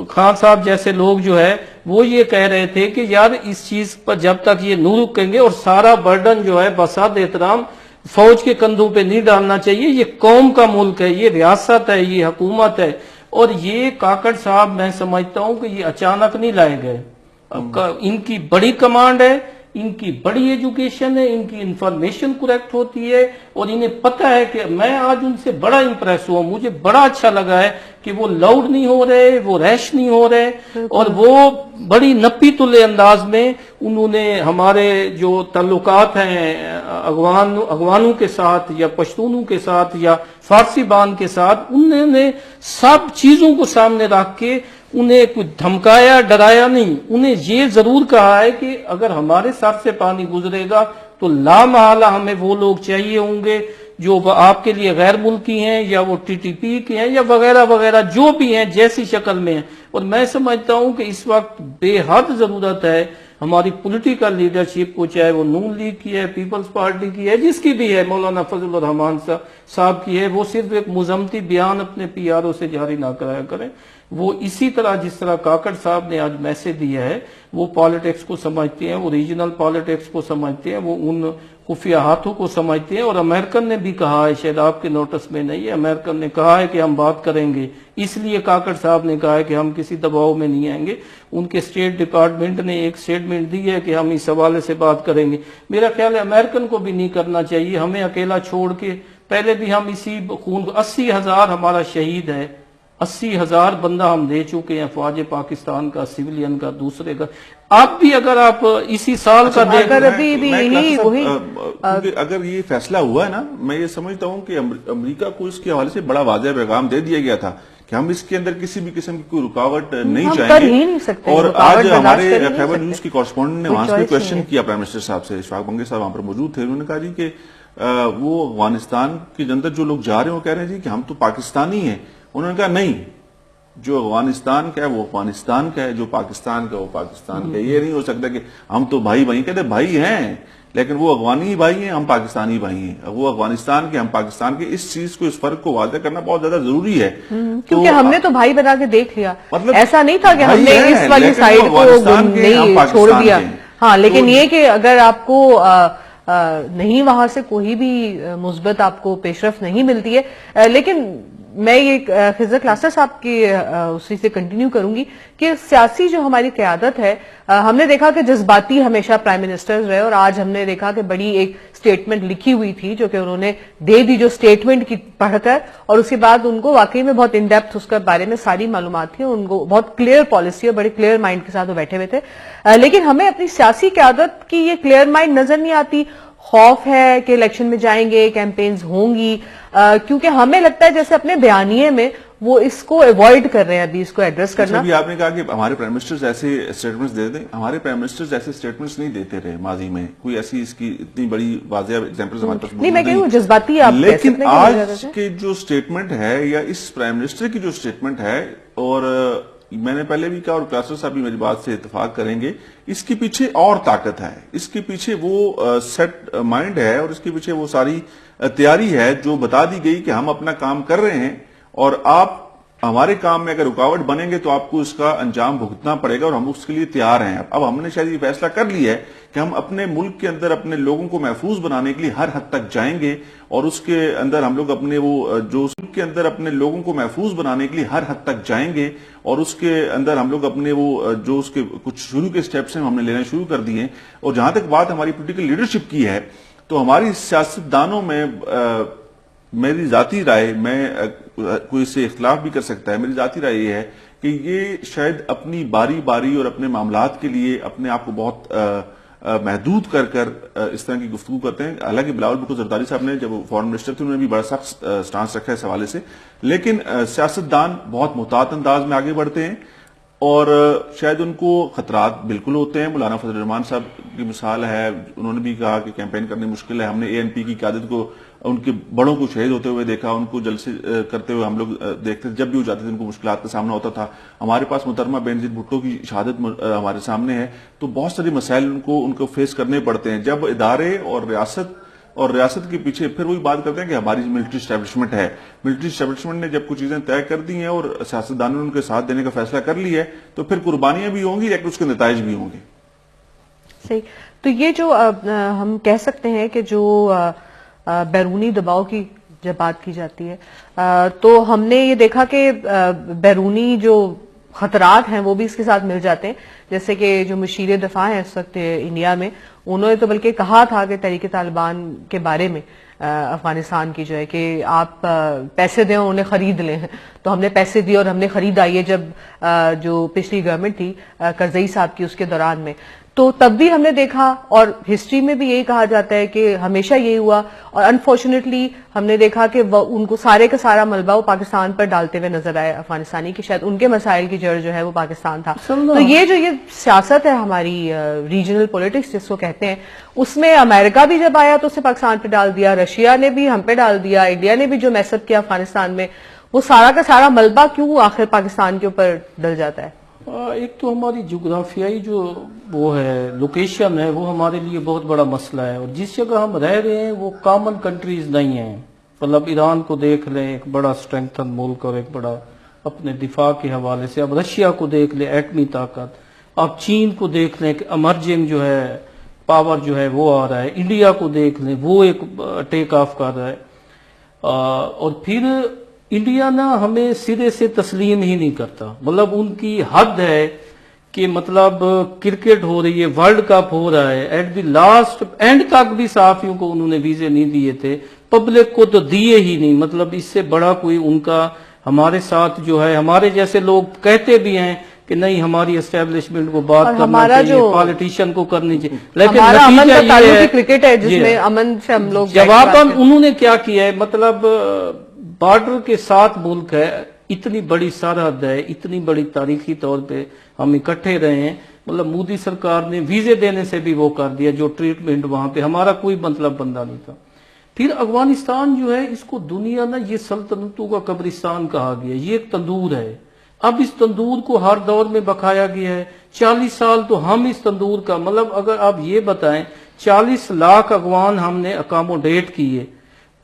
A: خان صاحب جیسے لوگ جو ہے وہ یہ کہہ رہے تھے کہ یار اس چیز پر جب تک یہ نہیں رکیں گے، اور سارا برڈن جو ہے بسات احترام فوج کے کندھوں پہ نہیں ڈالنا چاہیے، یہ قوم کا ملک ہے، یہ ریاست ہے، یہ حکومت ہے، اور یہ کاکڑ صاحب میں سمجھتا ہوں کہ یہ اچانک نہیں لائے گئے، ان کی بڑی کمانڈ ہے، ان کی بڑی ایجوکیشن ہے، ان کی انفارمیشن کریکٹ ہوتی ہے، اور انہیں پتہ ہے کہ میں آج ان سے بڑا امپریس ہوا، مجھے بڑا اچھا لگا ہے کہ وہ لاؤڈ نہیں ہو رہے، وہ ریش نہیں ہو رہے، اور وہ بڑی نپی تلے انداز میں انہوں نے ہمارے جو تعلقات ہیں اغوانوں کے ساتھ یا پشتونوں کے ساتھ یا فارسی بان کے ساتھ، انہوں نے سب چیزوں کو سامنے رکھ کے انہیں کچھ دھمکایا، ڈرایا نہیں، انہیں یہ ضرور کہا ہے کہ اگر ہمارے سر سے پانی گزرے گا تو لا محالہ ہمیں وہ لوگ چاہیے ہوں گے جو آپ کے لیے غیر ملکی ہیں یا وہ ٹی ٹی پی کے ہیں یا وغیرہ وغیرہ جو بھی ہیں جیسی شکل میں ہیں۔ اور میں سمجھتا ہوں کہ اس وقت بے حد ضرورت ہے ہماری پولیٹیکل لیڈرشپ کو، چاہے وہ نون لیگ کی ہے، پیپلز پارٹی کی ہے، جس کی بھی ہے، مولانا فضل الرحمان صاحب کی ہے، وہ صرف ایک مذمتی بیان اپنے پی آر او سے جاری نہ کرایا کریں، وہ اسی طرح جس طرح کاکڑ صاحب نے آج میسج دیا ہے، وہ پالیٹکس کو سمجھتے ہیں، وہ ریجنل پالیٹکس کو سمجھتے ہیں، وہ ان خفیہ ہاتھوں کو سمجھتے ہیں، اور امریکن نے بھی کہا ہے، شاید آپ کے نوٹس میں نہیں ہے، امریکن نے کہا ہے کہ ہم بات کریں گے، اس لیے کاکڑ صاحب نے کہا ہے کہ ہم کسی دباؤ میں نہیں آئیں گے۔ ان کے اسٹیٹ ڈپارٹمنٹ نے ایک اسٹیٹمنٹ دی ہے کہ ہم اس حوالے سے بات کریں گے۔ میرا خیال ہے امریکن کو بھی نہیں کرنا چاہیے، ہمیں اکیلا چھوڑ کے، پہلے بھی ہم اسی خون 80,000 ہمارا شہید ہے، 80,000 بندہ ہم دے چکے ہیں فوج پاکستان کا، سویلین کا، دوسرے کا. اب بھی اگر آپ اسی سال کا دیکھ
B: اگر ابھی بھی یہی وہی
C: کیونکہ اگر یہ فیصلہ ہوا ہے نا، میں یہ سمجھتا ہوں کہ امریکہ کو اس کے حوالے سے بڑا واضح پیغام دے دیا گیا تھا کہ ہم اس کے اندر کسی بھی قسم کی کوئی رکاوٹ نہیں
B: کر
C: چاہیں
B: ہی
C: گے.
B: نہیں سکتے،
C: اور
B: رکاوٹ
C: آج
B: برداشت
C: ہمارے
B: کر ہی نہیں
C: خیبر
B: سکتے.
C: نیوز کے کورسپونڈنٹ نے
B: کوئی
C: وہاں سے
B: choice
C: کوشچن
B: نہیں ہے.
C: کیا پرائم منسٹر صاحب سے، اشفاق بنگے صاحب وہاں پر موجود تھے. انہوں نے کہا جی کہ وہ افغانستان کے اندر جو لوگ جا رہے ہیں وہ کہہ رہے ہیں جی کہ ہم تو پاکستانی ہیں. انہوں نے کہا نہیں، جو افغانستان کا ہے وہ افغانستان کا ہے، جو پاکستان کا وہ پاکستان کا ہے. یہ نہیں ہو سکتا کہ ہم تو بھائی بھائی، کہتے بھائی ہیں لیکن وہ افغانی بھائی ہیں، ہم پاکستانی بھائی ہیں. وہ افغانستان کے، ہم پاکستان کے. اس چیز کو، اس فرق کو واضح کرنا بہت زیادہ ضروری ہے.
B: کیونکہ ہم نے تو بھائی بنا کے دیکھ لیا،
C: مطلب
B: ایسا نہیں تھا کہ ہم
C: بھائی
B: نے
C: ہیں،
B: اس والی
C: لیکن
B: سائڈ
C: وہ
B: کو
C: افغانستان کے ہیں، ہم
B: نہیں چھوڑ
C: پاکستان
B: دیا.
C: کے ہیں.
B: ہاں لیکن
C: تو
B: یہ کہ اگر آپ کو نہیں وہاں سے کوئی بھی مثبت آپ کو پیش رفت نہیں ملتی ہے. لیکن میں یہ خضر کلاسر صاحب کی اسی سے کنٹینیو کروں گی کہ سیاسی جو ہماری قیادت ہے، ہم نے دیکھا کہ جذباتی ہمیشہ پرائم منسٹر رہے، اور آج ہم نے دیکھا کہ بڑی ایک سٹیٹمنٹ لکھی ہوئی تھی جو کہ انہوں نے دے دی، جو سٹیٹمنٹ کی پڑھ کر، اور اس کے بعد ان کو واقعی میں بہت ان ڈیپتھ اس کے بارے میں ساری معلومات تھی، ان کو بہت کلیئر پالیسی اور بڑے کلیئر مائنڈ کے ساتھ وہ بیٹھے ہوئے تھے. لیکن ہمیں اپنی سیاسی قیادت کی یہ کلیئر مائنڈ نظر نہیں آتی. خوف ہے کہ الیکشن میں جائیں گے، کیمپینز ہوں گی، کیونکہ ہمیں لگتا ہے جیسے اپنے بیانیے میں وہ اس کو ایوائڈ کر رہے ہیں ابھی اس کو ایڈریس کرنا.
C: ابھی آپ نے کہا کہ ہمارے پرائم منسٹرز ایسے اسٹیٹمنٹس دے دیں. ہمارے پرائم منسٹرز ایسے اسٹیٹمنٹس نہیں دیتے رہے ماضی میں. کوئی ایسی اس کی اتنی بڑی واضح ایگزامپلز ہمارے پاس
B: نہیں، میں کہوں جذباتی آپ کہہ
C: لیکن
B: سکتے ہیں کہ
C: آج کے جو اسٹیٹمنٹ ہے، یا اس پرائم منسٹر کی جو اسٹیٹمنٹ ہے، اور میں نے پہلے بھی کہا اور کلاسر صاحب بھی میری بات سے اتفاق کریں گے، اس کے پیچھے اور طاقت ہے. اس کے پیچھے وہ سیٹ مائنڈ ہے، اور اس کے پیچھے وہ ساری تیاری ہے جو بتا دی گئی کہ ہم اپنا کام کر رہے ہیں، اور آپ ہمارے کام میں اگر رکاوٹ بنیں گے تو آپ کو اس کا انجام بھگتنا پڑے گا، اور ہم اس کے لیے تیار ہیں. اب ہم نے شاید یہ فیصلہ کر لیا ہے کہ ہم اپنے ملک کے اندر اپنے لوگوں کو محفوظ بنانے کے لیے ہر حد تک جائیں گے، اور اس کے اندر ہم لوگ اپنے وہ جو اس کے اندر اپنے لوگوں کو محفوظ بنانے کے لیے ہر حد تک جائیں گے، اور اس کے اندر ہم لوگ اپنے وہ جو اس کے کچھ شروع کے سٹیپس ہیں ہم نے لینا شروع کر دیے ہیں. اور جہاں تک بات ہماری پولیٹیکل لیڈرشپ کی ہے، تو ہماری سیاستدانوں میں میری ذاتی رائے، میں کوئی اس سے اختلاف بھی کر سکتا ہے، میری ذاتی رائے یہ ہے کہ یہ شاید اپنی باری باری اور اپنے معاملات کے لیے اپنے آپ کو بہت محدود کر کر اس طرح کی گفتگو کرتے ہیں. حالانکہ بلاول بھٹو زرداری صاحب نے جب وہ فورن منسٹر تھے انہوں نے بھی بڑا سخت سٹانس رکھا ہے اس حوالے سے، لیکن سیاستدان بہت محتاط انداز میں آگے بڑھتے ہیں، اور شاید ان کو خطرات بالکل ہوتے ہیں. مولانا فضل الرحمان صاحب کی مثال ہے، انہوں نے بھی کہا کہ کیمپین کرنی مشکل ہے. ہم نے ANP کی قیادت کو، ان کے بڑوں کو شہید ہوتے ہوئے دیکھا، ان کو جلسے کرتے ہوئے ہم لوگ دیکھتے تھے. جب بھی وہ جاتے تھے ان کو مشکلات کا سامنا ہوتا تھا. ہمارے پاس محترمہ بینظیر بھٹو کی شہادت ہمارے سامنے ہے، تو بہت سارے مسائل ان کو فیس کرنے پڑتے ہیں. جب ادارے اور ریاست کے پیچھے پھر وہی بات کرتے ہیں کہ ہماری ملٹری اسٹیبلشمنٹ ہے. ملٹری اسٹیبلشمنٹ نے جب کچھ چیزیں طے کر دی ہیں اور سیاستدانوں نے ان کے ساتھ دینے کا فیصلہ کر لیا ہے، تو پھر قربانیاں بھی ہوں گی لیکن اس کے نتائج بھی ہوں گے.
B: صحیح. تو یہ جو ہم کہہ سکتے ہیں کہ جو بیرونی دباؤ کی جب بات کی جاتی ہے، تو ہم نے یہ دیکھا کہ بیرونی جو خطرات ہیں وہ بھی اس کے ساتھ مل جاتے ہیں. جیسے کہ جو مشیر دفاع ہیں اس وقت انڈیا میں، انہوں نے تو بلکہ کہا تھا کہ تحریک طالبان کے بارے میں افغانستان کی جو ہے کہ آپ پیسے دیں اور انہیں خرید لیں. تو ہم نے پیسے دیے اور ہم نے خرید آئی ہے جب جو پچھلی گورنمنٹ تھی کرزئی صاحب کی، اس کے دوران میں. تو تب بھی ہم نے دیکھا، اور ہسٹری میں بھی یہی کہا جاتا ہے کہ ہمیشہ یہی ہوا، اور انفارچونیٹلی ہم نے دیکھا کہ ان کو سارے کا سارا ملبہ وہ پاکستان پر ڈالتے ہوئے نظر آئے افغانستانی، کی شاید ان کے مسائل کی جڑ جو ہے وہ پاکستان تھا. تو یہ سیاست ہے ہماری ریجنل پولیٹکس جس کو کہتے ہیں، اس میں امریکہ بھی جب آیا تو اسے پاکستان پہ ڈال دیا، رشیا نے بھی ہم پہ ڈال دیا، انڈیا نے بھی جو میس اپ کیا افغانستان میں، وہ سارا کا سارا ملبہ کیوں آخر پاکستان کے اوپر ڈل جاتا ہے؟
A: ایک تو ہماری جغرافیائی جو وہ ہے لوکیشن ہے، وہ ہمارے لیے بہت بڑا مسئلہ ہے. اور جس جگہ ہم رہ رہے ہیں وہ کامن کنٹریز نہیں ہیں. مطلب ایران کو دیکھ لیں، ایک بڑا اسٹرینگتھن ملک اور ایک بڑا اپنے دفاع کے حوالے سے. اب رشیا کو دیکھ لیں، ایٹمی طاقت. اب چین کو دیکھ لیں کہ امرجنگ جو ہے پاور جو ہے وہ آ رہا ہے. انڈیا کو دیکھ لیں، وہ ایک ٹیک آف کر رہا ہے. اور پھر انڈیا نا ہمیں سرے سے تسلیم ہی نہیں کرتا. مطلب ان کی حد ہے کہ مطلب کرکٹ ہو رہی ہے، ورلڈ کپ ہو رہا ہے، ایٹ دی لاسٹ اینڈ تک بھی صحافیوں کو انہوں نے ویزے نہیں دیے تھے، پبلک کو تو دیے ہی نہیں. مطلب اس سے بڑا کوئی ان کا ہمارے ساتھ جو ہے ہمارے جیسے لوگ کہتے بھی ہیں کہ نہیں ہماری اسٹیبلشمنٹ کو بات کرنا چاہیے، پالیٹیشین کو کرنی چاہیے، لیکن نتیجہ یہ ہے
B: کرکٹ ہے جس میں امن سے ہم لوگ
A: جواباً انہوں نے کیا کیا ہے، مطلب بارڈر کے ساتھ ملک ہے، اتنی بڑی سرحد ہے، اتنی بڑی تاریخی طور پہ ہم اکٹھے رہے ہیں، مطلب مودی سرکار نے ویزے دینے سے بھی وہ کر دیا، جو ٹریٹمنٹ وہاں پہ ہمارا کوئی مطلب بندہ نہیں تھا۔ پھر افغانستان جو ہے اس کو دنیا نے یہ سلطنتوں کا قبرستان کہا گیا، یہ ایک تندور ہے، اب اس تندور کو ہر دور میں بکھایا گیا ہے، 40 سال تو ہم اس تندور کا، مطلب اگر آپ یہ بتائیں 40 لاکھ افغان ہم نے اکاموڈیٹ کیے،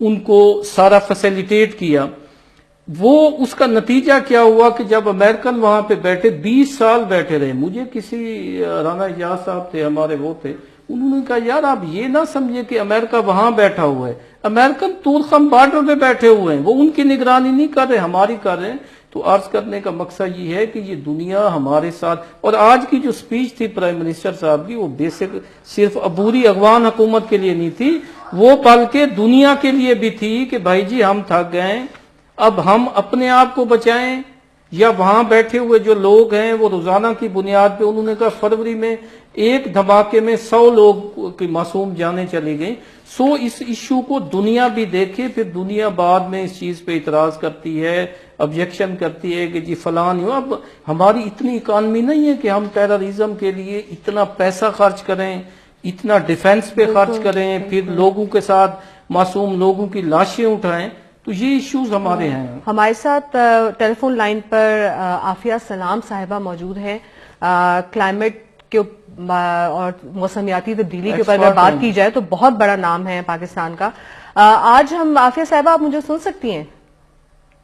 A: ان کو سارا فیسیلیٹیٹ کیا، وہ اس کا نتیجہ کیا ہوا کہ جب امریکن وہاں پہ بیٹھے 20 سال بیٹھے رہے، مجھے کسی رانا اجاز صاحب تھے ہمارے وہ تھے، انہوں نے کہا یار آپ یہ نہ سمجھے کہ امریکہ وہاں بیٹھا ہوا ہے، امریکن طورخم بارڈر پہ بیٹھے ہوئے ہیں، وہ ان کی نگرانی نہیں کر رہے، ہماری کر رہے ہیں۔ تو عرض کرنے کا مقصد یہ ہے کہ یہ دنیا ہمارے ساتھ، اور آج کی جو سپیچ تھی پرائم منسٹر صاحب کی، وہ بیسک صرف عبوری افغان حکومت کے لیے نہیں تھی، وہ بلکہ دنیا کے لیے بھی تھی کہ بھائی جی ہم تھک گئے، اب ہم اپنے آپ کو بچائیں، یا وہاں بیٹھے ہوئے جو لوگ ہیں وہ روزانہ کی بنیاد پہ، انہوں نے کہا فروری میں ایک دھماکے میں 100 لوگ کی معصوم جانیں چلی گئیں، سو اس ایشو کو دنیا بھی دیکھے، پھر دنیا بعد میں اس چیز پہ اعتراض کرتی ہے، آبجیکشن کرتی ہے کہ جی فلاں نہیں ہو۔ اب ہماری اتنی اکانومی نہیں ہے کہ ہم ٹیررزم کے لیے اتنا پیسہ خرچ کریں، اتنا ڈیفنس پہ خرچ کریں، پھر لوگوں کے ساتھ معصوم لوگوں کی لاشیں اٹھائیں، تو یہ ایشوز ہمارے ہیں۔
B: ہمارے ساتھ ٹیلی فون لائن پر عافیہ سلام صاحبہ موجود ہیں، کلائمیٹ کے اور موسمیاتی تبدیلی کے اوپر اگر بات کی جائے تو بہت بڑا نام ہے پاکستان کا۔ آج ہم عافیہ صاحبہ آپ مجھے سن سکتی ہیں؟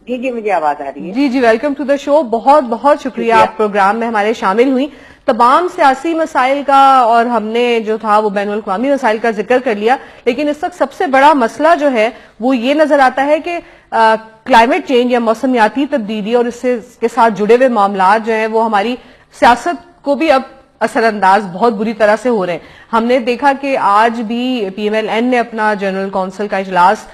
D: جی جی مجھے آواز آ رہی ہے۔
B: جی جی ویلکم ٹو دا شو، بہت بہت شکریہ آپ پروگرام میں ہمارے شامل ہوئی۔ تمام سیاسی مسائل کا اور ہم نے جو تھا وہ بین الاقوامی مسائل کا ذکر کر لیا، لیکن اس وقت سب سے بڑا مسئلہ جو ہے وہ یہ نظر آتا ہے کہ کلائمیٹ چینج یا موسمیاتی تبدیلی اور اس کے ساتھ جڑے ہوئے معاملات جو ہیں وہ ہماری سیاست کو بھی اب اثر انداز بہت بری طرح سے ہو رہے ہیں۔ ہم نے دیکھا کہ آج بھی پی ایم ایل این نے اپنا جنرل کونسل کا اجلاس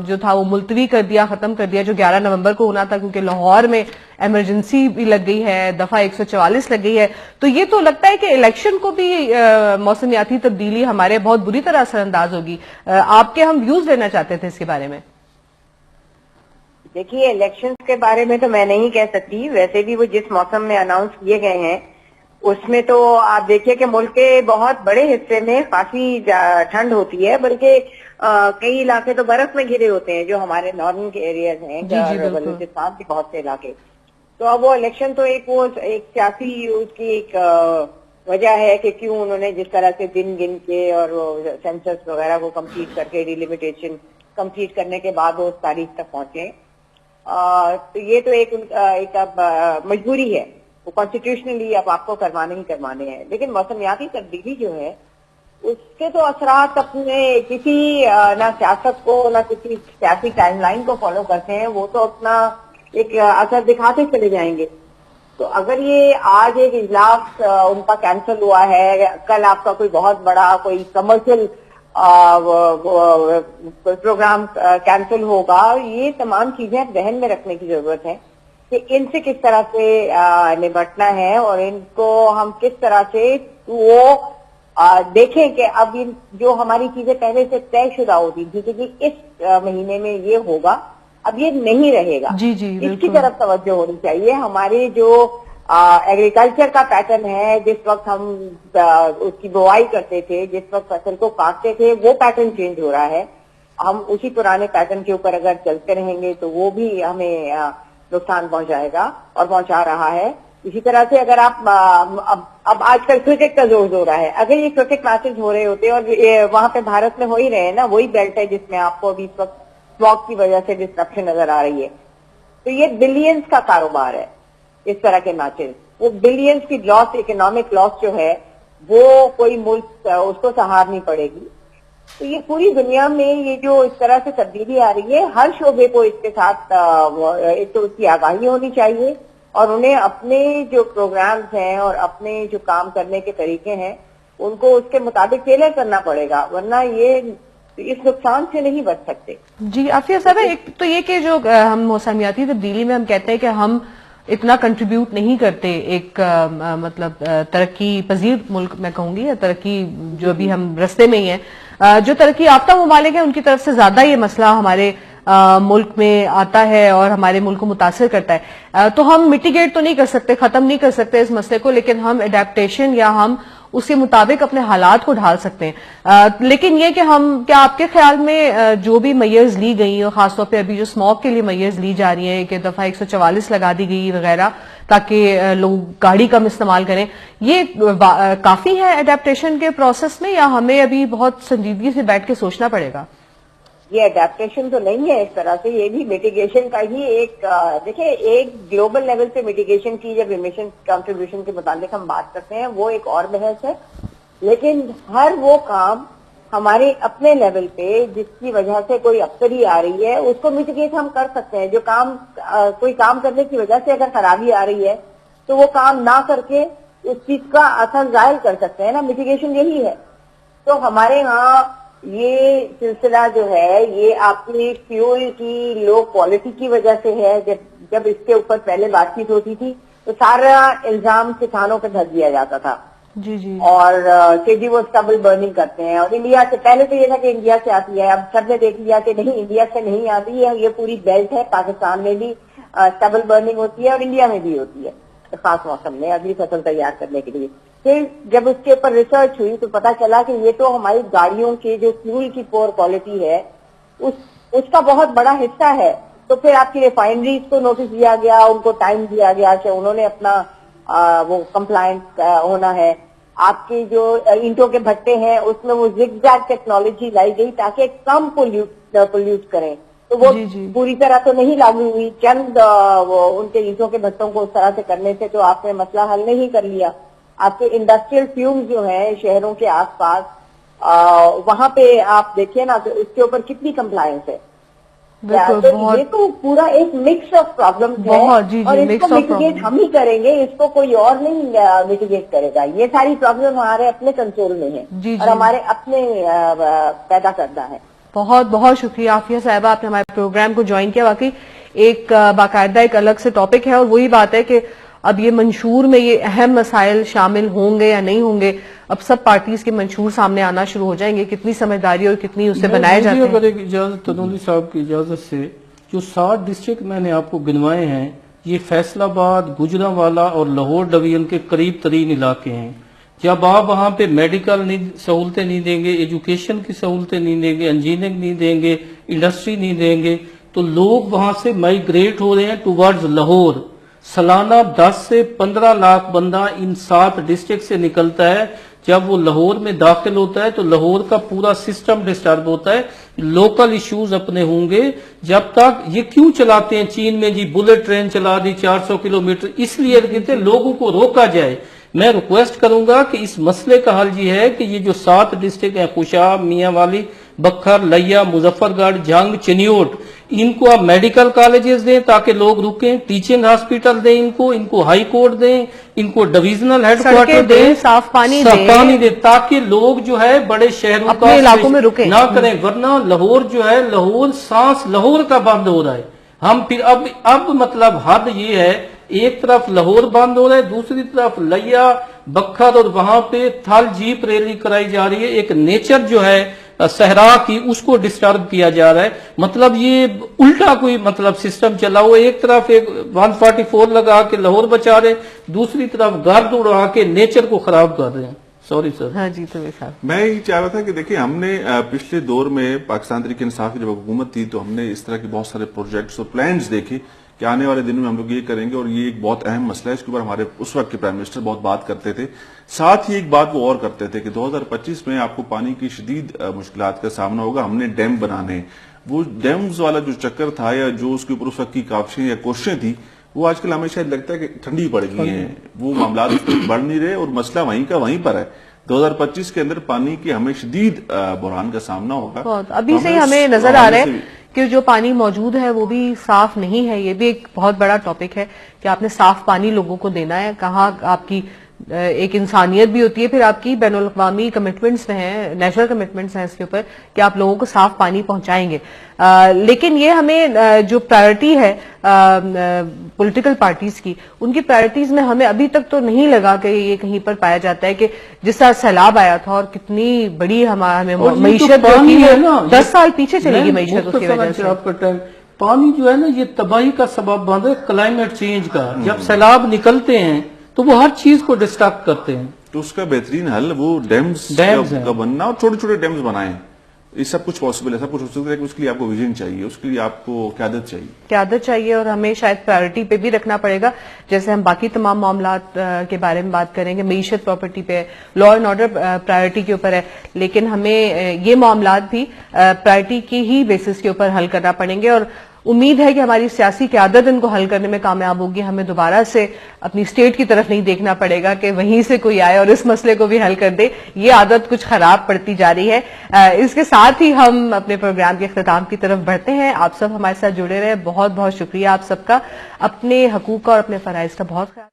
B: جو تھا وہ ملتوی کر دیا، ختم کر دیا، جو 11 نومبر کو ہونا تھا، کیونکہ لاہور میں ایمرجنسی بھی لگ گئی ہے، دفعہ 144 لگ گئی ہے۔ تو یہ تو لگتا ہے کہ الیکشن کو بھی موسمیاتی تبدیلی ہمارے بہت بری طرح اثر انداز ہوگی۔ آپ کے ہم ویوز لینا چاہتے تھے اس کے بارے میں۔
D: دیکھیے الیکشن کے بارے میں تو میں نہیں کہہ سکتی، ویسے بھی وہ جس موسم میں اناؤنس کیے گئے ہیں اس میں تو آپ دیکھیے کہ ملک کے بہت بڑے حصے میں کافی ٹھنڈ ہوتی ہے، بلکہ کئی علاقے تو برف میں گھرے ہوتے ہیں جو ہمارے نارتھن کے ایریاز ہیں، بلوچستان کے بہت سے علاقے۔ تو اب وہ الیکشن تو ایک سیاسی اس کی ایک وجہ ہے کہ کیوں انہوں نے جس طرح سے دن گن کے اور وہ سینسس وغیرہ کو کمپلیٹ کر کے ڈیلیمیٹیشن کمپلیٹ کرنے کے بعد وہ اس تاریخ تک پہنچے۔ تو یہ تو ایک اب مجبوری ہے، وہ کانسٹیٹیوشنلی اب آپ کو کروانے ہی کروانے ہیں۔ لیکن موسمیاتی تبدیلی جو ہے اس کے تو اثرات اپنے کسی نہ سیاست کو نہ کسی سیاسی ٹائم لائن کو فالو کرتے ہیں، وہ تو اپنا ایک اثر دکھاتے چلے جائیں گے۔ تو اگر یہ آج ایک اجلاس ان کا کینسل ہوا ہے، کل آپ کا کوئی بہت بڑا کوئی کمرشل پروگرام کینسل ہوگا، یہ تمام چیزیں ذہن میں رکھنے کی ضرورت ہے کہ ان سے کس طرح سے نمٹنا ہے، اور ان کو ہم کس طرح سے وہ دیکھیں کہ اب جو ہماری چیزیں پہلے سے طے شدہ ہوتی تھی کہ اس مہینے میں یہ ہوگا، اب یہ نہیں رہے گا، اس کی طرف توجہ ہونی چاہیے۔ ہماری جو ایگریکلچر کا پیٹرن ہے، جس وقت ہم اس کی بوائی کرتے تھے، جس وقت فصل کو کاٹتے تھے، وہ پیٹرن چینج ہو رہا ہے۔ ہم اسی پرانے پیٹرن کے اوپر اگر چلتے رہیں گے تو وہ بھی ہمیں نقصان پہنچائے گا اور پہنچا رہا ہے۔ اسی طرح سے اگر آپ اب آج کل کرکٹ کا زور رہا ہے، اگر یہ کرکٹ میچز ہو رہے ہوتے اور وہاں پہ بھارت میں ہو ہی رہے ہیں نا، وہی بیلٹ ہے جس میں آپ کو ابھی اس وقت فلاگ کی وجہ سے ڈسٹرپشن نظر آ رہی ہے، تو یہ بلینز کا کاروبار ہے۔ اس طرح کے میچز وہ بلینز کی لاس، اکنامک لاس جو ہے وہ کوئی ملک اس کو سہارنی پڑے گی۔ تو یہ پوری دنیا میں یہ جو اس طرح سے تبدیلی آ رہی ہے، ہر شعبے کو اس کے ساتھ ایک تو اس کی آگاہی ہونی چاہیے، اور انہیں اپنے جو پروگرامز ہیں اور اپنے جو کام کرنے کے طریقے ہیں ان کو اس کے مطابق ٹیلر کرنا پڑے گا، ورنہ یہ تو اس نقصان سے نہیں بچ سکتے.
B: جی عافیہ صاحب، ایک تو یہ کہ جو ہم موسمیاتی تبدیلی میں ہم کہتے ہیں کہ ہم اتنا کنٹریبیوٹ نہیں کرتے ایک مطلب ترقی پذیر ملک میں کہوں گی، یا ترقی جو ابھی ہم رستے میں ہی ہیں، جو ترقی یافتہ ممالک ہیں ان کی طرف سے زیادہ یہ مسئلہ ہمارے ملک میں آتا ہے اور ہمارے ملک کو متاثر کرتا ہے. تو ہم میٹیگیٹ تو نہیں کر سکتے، ختم نہیں کر سکتے اس مسئلے کو، لیکن ہم اڈیپٹیشن یا ہم اس کے مطابق اپنے حالات کو ڈھال سکتے ہیں. لیکن یہ کہ ہم کیا آپ کے خیال میں جو بھی میئرز لی گئی، اور خاص طور پہ ابھی جو اسموگ کے لیے میئرز لی جا رہی ہیں کہ دفعہ 144 لگا دی گئی وغیرہ تاکہ لوگ گاڑی کم استعمال کریں، یہ کافی ہے اڈیپٹیشن کے پروسیس میں، یا ہمیں ابھی بہت سنجیدگی سے بیٹھ کے سوچنا پڑے گا؟
D: یہ اڈیپٹیشن تو نہیں ہے اس طرح سے، یہ بھی میٹیگیشن کا ہی ایک دیکھیں ایک گلوبل لیول پہ میٹیگیشن کی جب ایمیشن کنٹریبیوشن کے متعلق ہم بات کرتے ہیں وہ ایک اور بحث ہے. لیکن ہر وہ کام ہمارے اپنے لیول پہ جس کی وجہ سے کوئی افسری آ رہی ہے اس کو میٹیگیٹ ہم کر سکتے ہیں. جو کام کوئی کام کرنے کی وجہ سے اگر خرابی آ رہی ہے تو وہ کام نہ کر کے اس چیز کا اثر ظاہر کر سکتے ہیں نا، میٹیگیشن یہی ہے. تو ہمارے ہاں یہ سلسلہ جو ہے یہ آپ کی فیول کی لو کوالٹی کی وجہ سے ہے. جب اس کے اوپر پہلے بات چیت ہوتی تھی تو سارا الزام کسانوں پہ دھر دیا جاتا تھا،
B: جی جی،
D: اور کہ جی وہ اسٹبل برننگ کرتے ہیں. اور انڈیا سے پہلے تو یہ تھا کہ انڈیا سے آتی ہے، اب سب نے دیکھ لیا کہ نہیں انڈیا سے نہیں آتی ہے، یہ پوری بیلٹ ہے. پاکستان میں بھی اسٹبل برننگ ہوتی ہے اور انڈیا میں بھی ہوتی ہے خاص موسم میں اگلی فصل تیار کرنے کے لیے. پھر جب اس کے اوپر ریسرچ ہوئی تو پتا چلا کہ یہ تو ہماری گاڑیوں کے جو فیول کی پور کوالٹی ہے اس کا بہت بڑا حصہ ہے. تو پھر آپ کی ریفائنریز کو نوٹس دیا گیا، ان کو ٹائم دیا گیا کہ انہوں نے اپنا وہ کمپلائنٹ ہونا ہے. آپ کی جو اینٹوں کے بھٹے ہیں اس میں وہ زگ زیگ ٹیکنالوجی لائی گئی تاکہ کم پولیوٹ کریں. تو وہ پوری طرح تو نہیں لاگو ہوئی، چند ان کے اینٹوں کے بھٹوں کو اس طرح سے کرنے سے تو آپ نے مسئلہ حل نہیں کر لیا. آپ کے انڈسٹریل فیومز جو ہیں شہروں کے آس پاس وہاں پہ آپ دیکھیں نا تو اس کے اوپر کتنی کمپلائنس ہے. تو یہ تو پورا ایک مکس آف پرابلمز ہے اور اس کو میٹیگیٹ ہم ہی کریں گے، اس کو کوئی اور نہیں میٹیگیٹ کرے گا. یہ ساری پرابلم ہمارے اپنے کنٹرول میں ہے اور ہمارے اپنے پیدا کرنا ہے.
B: بہت بہت شکریہ عافیہ صاحبہ، آپ نے ہمارے پروگرام کو جوائن کیا. واقعی ایک باقاعدہ ایک الگ سے ٹاپک ہے، اور وہی بات ہے کہ اب یہ منشور میں یہ اہم مسائل شامل ہوں گے یا نہیں ہوں گے، اب سب پارٹیز کے منشور سامنے آنا شروع ہو جائیں گے. کتنی سمجھداری اور کتنی اس سے بنائے جاتے ہیں.
A: اگر ایک اجازت تنولی صاحب کی اجازت سے، جو 60 ڈسٹرکٹ میں نے آپ کو گنوائے ہیں یہ فیصل آباد، گجرانوالہ اور لاہور ڈویژن کے قریب ترین علاقے ہیں. جب آپ وہاں پہ میڈیکل سہولتیں نہیں دیں گے، ایجوکیشن کی سہولتیں نہیں دیں گے، انجینئرنگ نہیں دیں گے، انڈسٹری نہیں دیں گے، تو لوگ وہاں سے مائیگریٹ ہو رہے ہیں ٹوورڈز لاہور. سالانہ 10 سے 15 لاکھ بندہ ان 7 ڈسٹرکٹ سے نکلتا ہے. جب وہ لاہور میں داخل ہوتا ہے تو لاہور کا پورا سسٹم ڈسٹرب ہوتا ہے. لوکل ایشوز اپنے ہوں گے. جب تک یہ کیوں چلاتے ہیں چین میں جی بلٹ ٹرین چلا دی 400 کلومیٹر، اس لیے کہتے ہیں لوگوں کو روکا جائے. میں ریکویسٹ کروں گا کہ اس مسئلے کا حل یہ ہے کہ یہ جو 7 ڈسٹرکٹ ہیں خوشاب، میاں والی، بکھر، لیا، مظفر گڑھ، جھنگ، چنیوٹ، ان کو آپ میڈیکل کالجز دیں تاکہ لوگ رکیں، ٹیچنگ ہاسپٹل دیں، ان کو ہائی کورٹ دیں، ان کو ڈویژنل ہیڈ کوارٹر دیں،
B: صاف پانی
A: دیں تاکہ لوگ جو ہے بڑے شہروں
B: اپنے علاقوں میں رکیں
A: نہ کریں. ورنہ لاہور جو ہے سانس لاہور کا بند ہو رہا ہے. ہم پھر اب مطلب حد یہ ہے، ایک طرف لاہور بند ہو رہا ہے، دوسری طرف لیا، بکھر اور وہاں پہ تھل جیپ ریلی کرائی جا رہی ہے. ایک نیچر جو ہے صحرا کی اس کو ڈسٹرب کیا جا رہا ہے. مطلب یہ الٹا کوئی مطلب سسٹم چلا ہوا. ایک طرف ایک 144 لگا کے لاہور بچا رہے، دوسری طرف گرد اڑا کے نیچر کو خراب کر رہے ہیں. Sorry sir.
B: ہاں جی تو صاحب
C: میں یہ چاہ رہا تھا کہ دیکھیں ہم نے پچھلے دور میں پاکستان تحریک انصاف کی جب حکومت تھی تو ہم نے اس طرح کے بہت سارے پروجیکٹس اور پلانز دیکھے کہ آنے والے دنوں میں ہم لوگ یہ کریں گے، اور یہ ایک بہت اہم مسئلہ ہے. اس کے اوپر ہمارے اس وقت کے پرائم منسٹر بہت بات کرتے تھے. ساتھ ہی ایک بات وہ اور کرتے تھے کہ 2025 میں آپ کو پانی کی شدید مشکلات کا سامنا ہوگا. ہم نے ڈیم بنانے، وہ ڈیمز والا جو چکر تھا یا جو اس کے اوپر اس وقت کی کاوشیں یا کوششیں تھی وہ آج کل ہمیں شاید لگتا ہے کہ ٹھنڈی پڑ گئی ہیں. وہ معاملات اس پر بڑھ نہیں رہے اور مسئلہ وہیں کا وہیں پر ہے. 2025 کے اندر پانی کے ہمیں شدید بحران کا سامنا ہوگا.
B: ابھی سے ہمیں نظر آ رہا ہے کہ جو پانی موجود ہے وہ بھی صاف نہیں ہے. یہ بھی ایک بہت بڑا ٹاپک ہے کہ آپ نے صاف پانی لوگوں کو دینا ہے. کہاں آپ کی ایک انسانیت بھی ہوتی ہے، پھر آپ کی بین الاقوامی کمٹمنٹس میں ہیں، نیشنل کمٹمنٹس ہیں اس کے اوپر کہ آپ لوگوں کو صاف پانی پہنچائیں گے. لیکن یہ ہمیں جو پرائرٹی ہے پولیٹیکل پارٹیز کی، ان کی پرائرٹیز میں ہمیں ابھی تک تو نہیں لگا کہ یہ کہیں پر پایا جاتا ہے کہ جس طرح سیلاب آیا تھا اور کتنی بڑی ہمیں معیشت جو تھی 10 سال پیچھے چلے گی معیشت اس کی وجہ سے.
A: آپ کا ٹائم پانی جو ہے نا یہ تباہی کا سبب بن رہا ہے کلائمیٹ چینج کا. جب سیلاب نکلتے ہیں تو وہ ہر چیز کو ڈسٹرکٹ کرتے ہیں.
C: تو اس کا بہترین حل وہ ڈیمز کا بننا اور چھوٹے چھوٹے ڈیمز بنائیں. یہ سب کچھ پاسبل ہے، سب کچھ ہو سکتا ہے، کہ اس کے لیے آپ کو ویژن چاہیے، اس کے لیے آپ کو قیادت چاہیے اور ہمیں شاید پرائرٹی پہ بھی رکھنا پڑے گا. جیسے ہم باقی تمام معاملات کے بارے میں بات کریں گے، معیشت پراپرٹی پہ، لا اینڈ آرڈر پرائرٹی کے اوپر ہے، لیکن ہمیں یہ معاملات بھی پرائرٹی کی ہی بیسس کے اوپر حل کرنا پڑیں گے. اور امید ہے کہ ہماری سیاسی قیادت ان کو حل کرنے میں کامیاب ہوگی. ہمیں دوبارہ سے اپنی اسٹیٹ کی طرف نہیں دیکھنا پڑے گا کہ وہیں سے کوئی آئے اور اس مسئلے کو بھی حل کر دے. یہ عادت کچھ خراب پڑتی جا رہی ہے. اس کے ساتھ ہی ہم اپنے پروگرام کے اختتام کی طرف بڑھتے ہیں. آپ سب ہمارے ساتھ جڑے رہے، بہت بہت شکریہ آپ سب کا. اپنے حقوق اور اپنے فرائض کا بہت خیال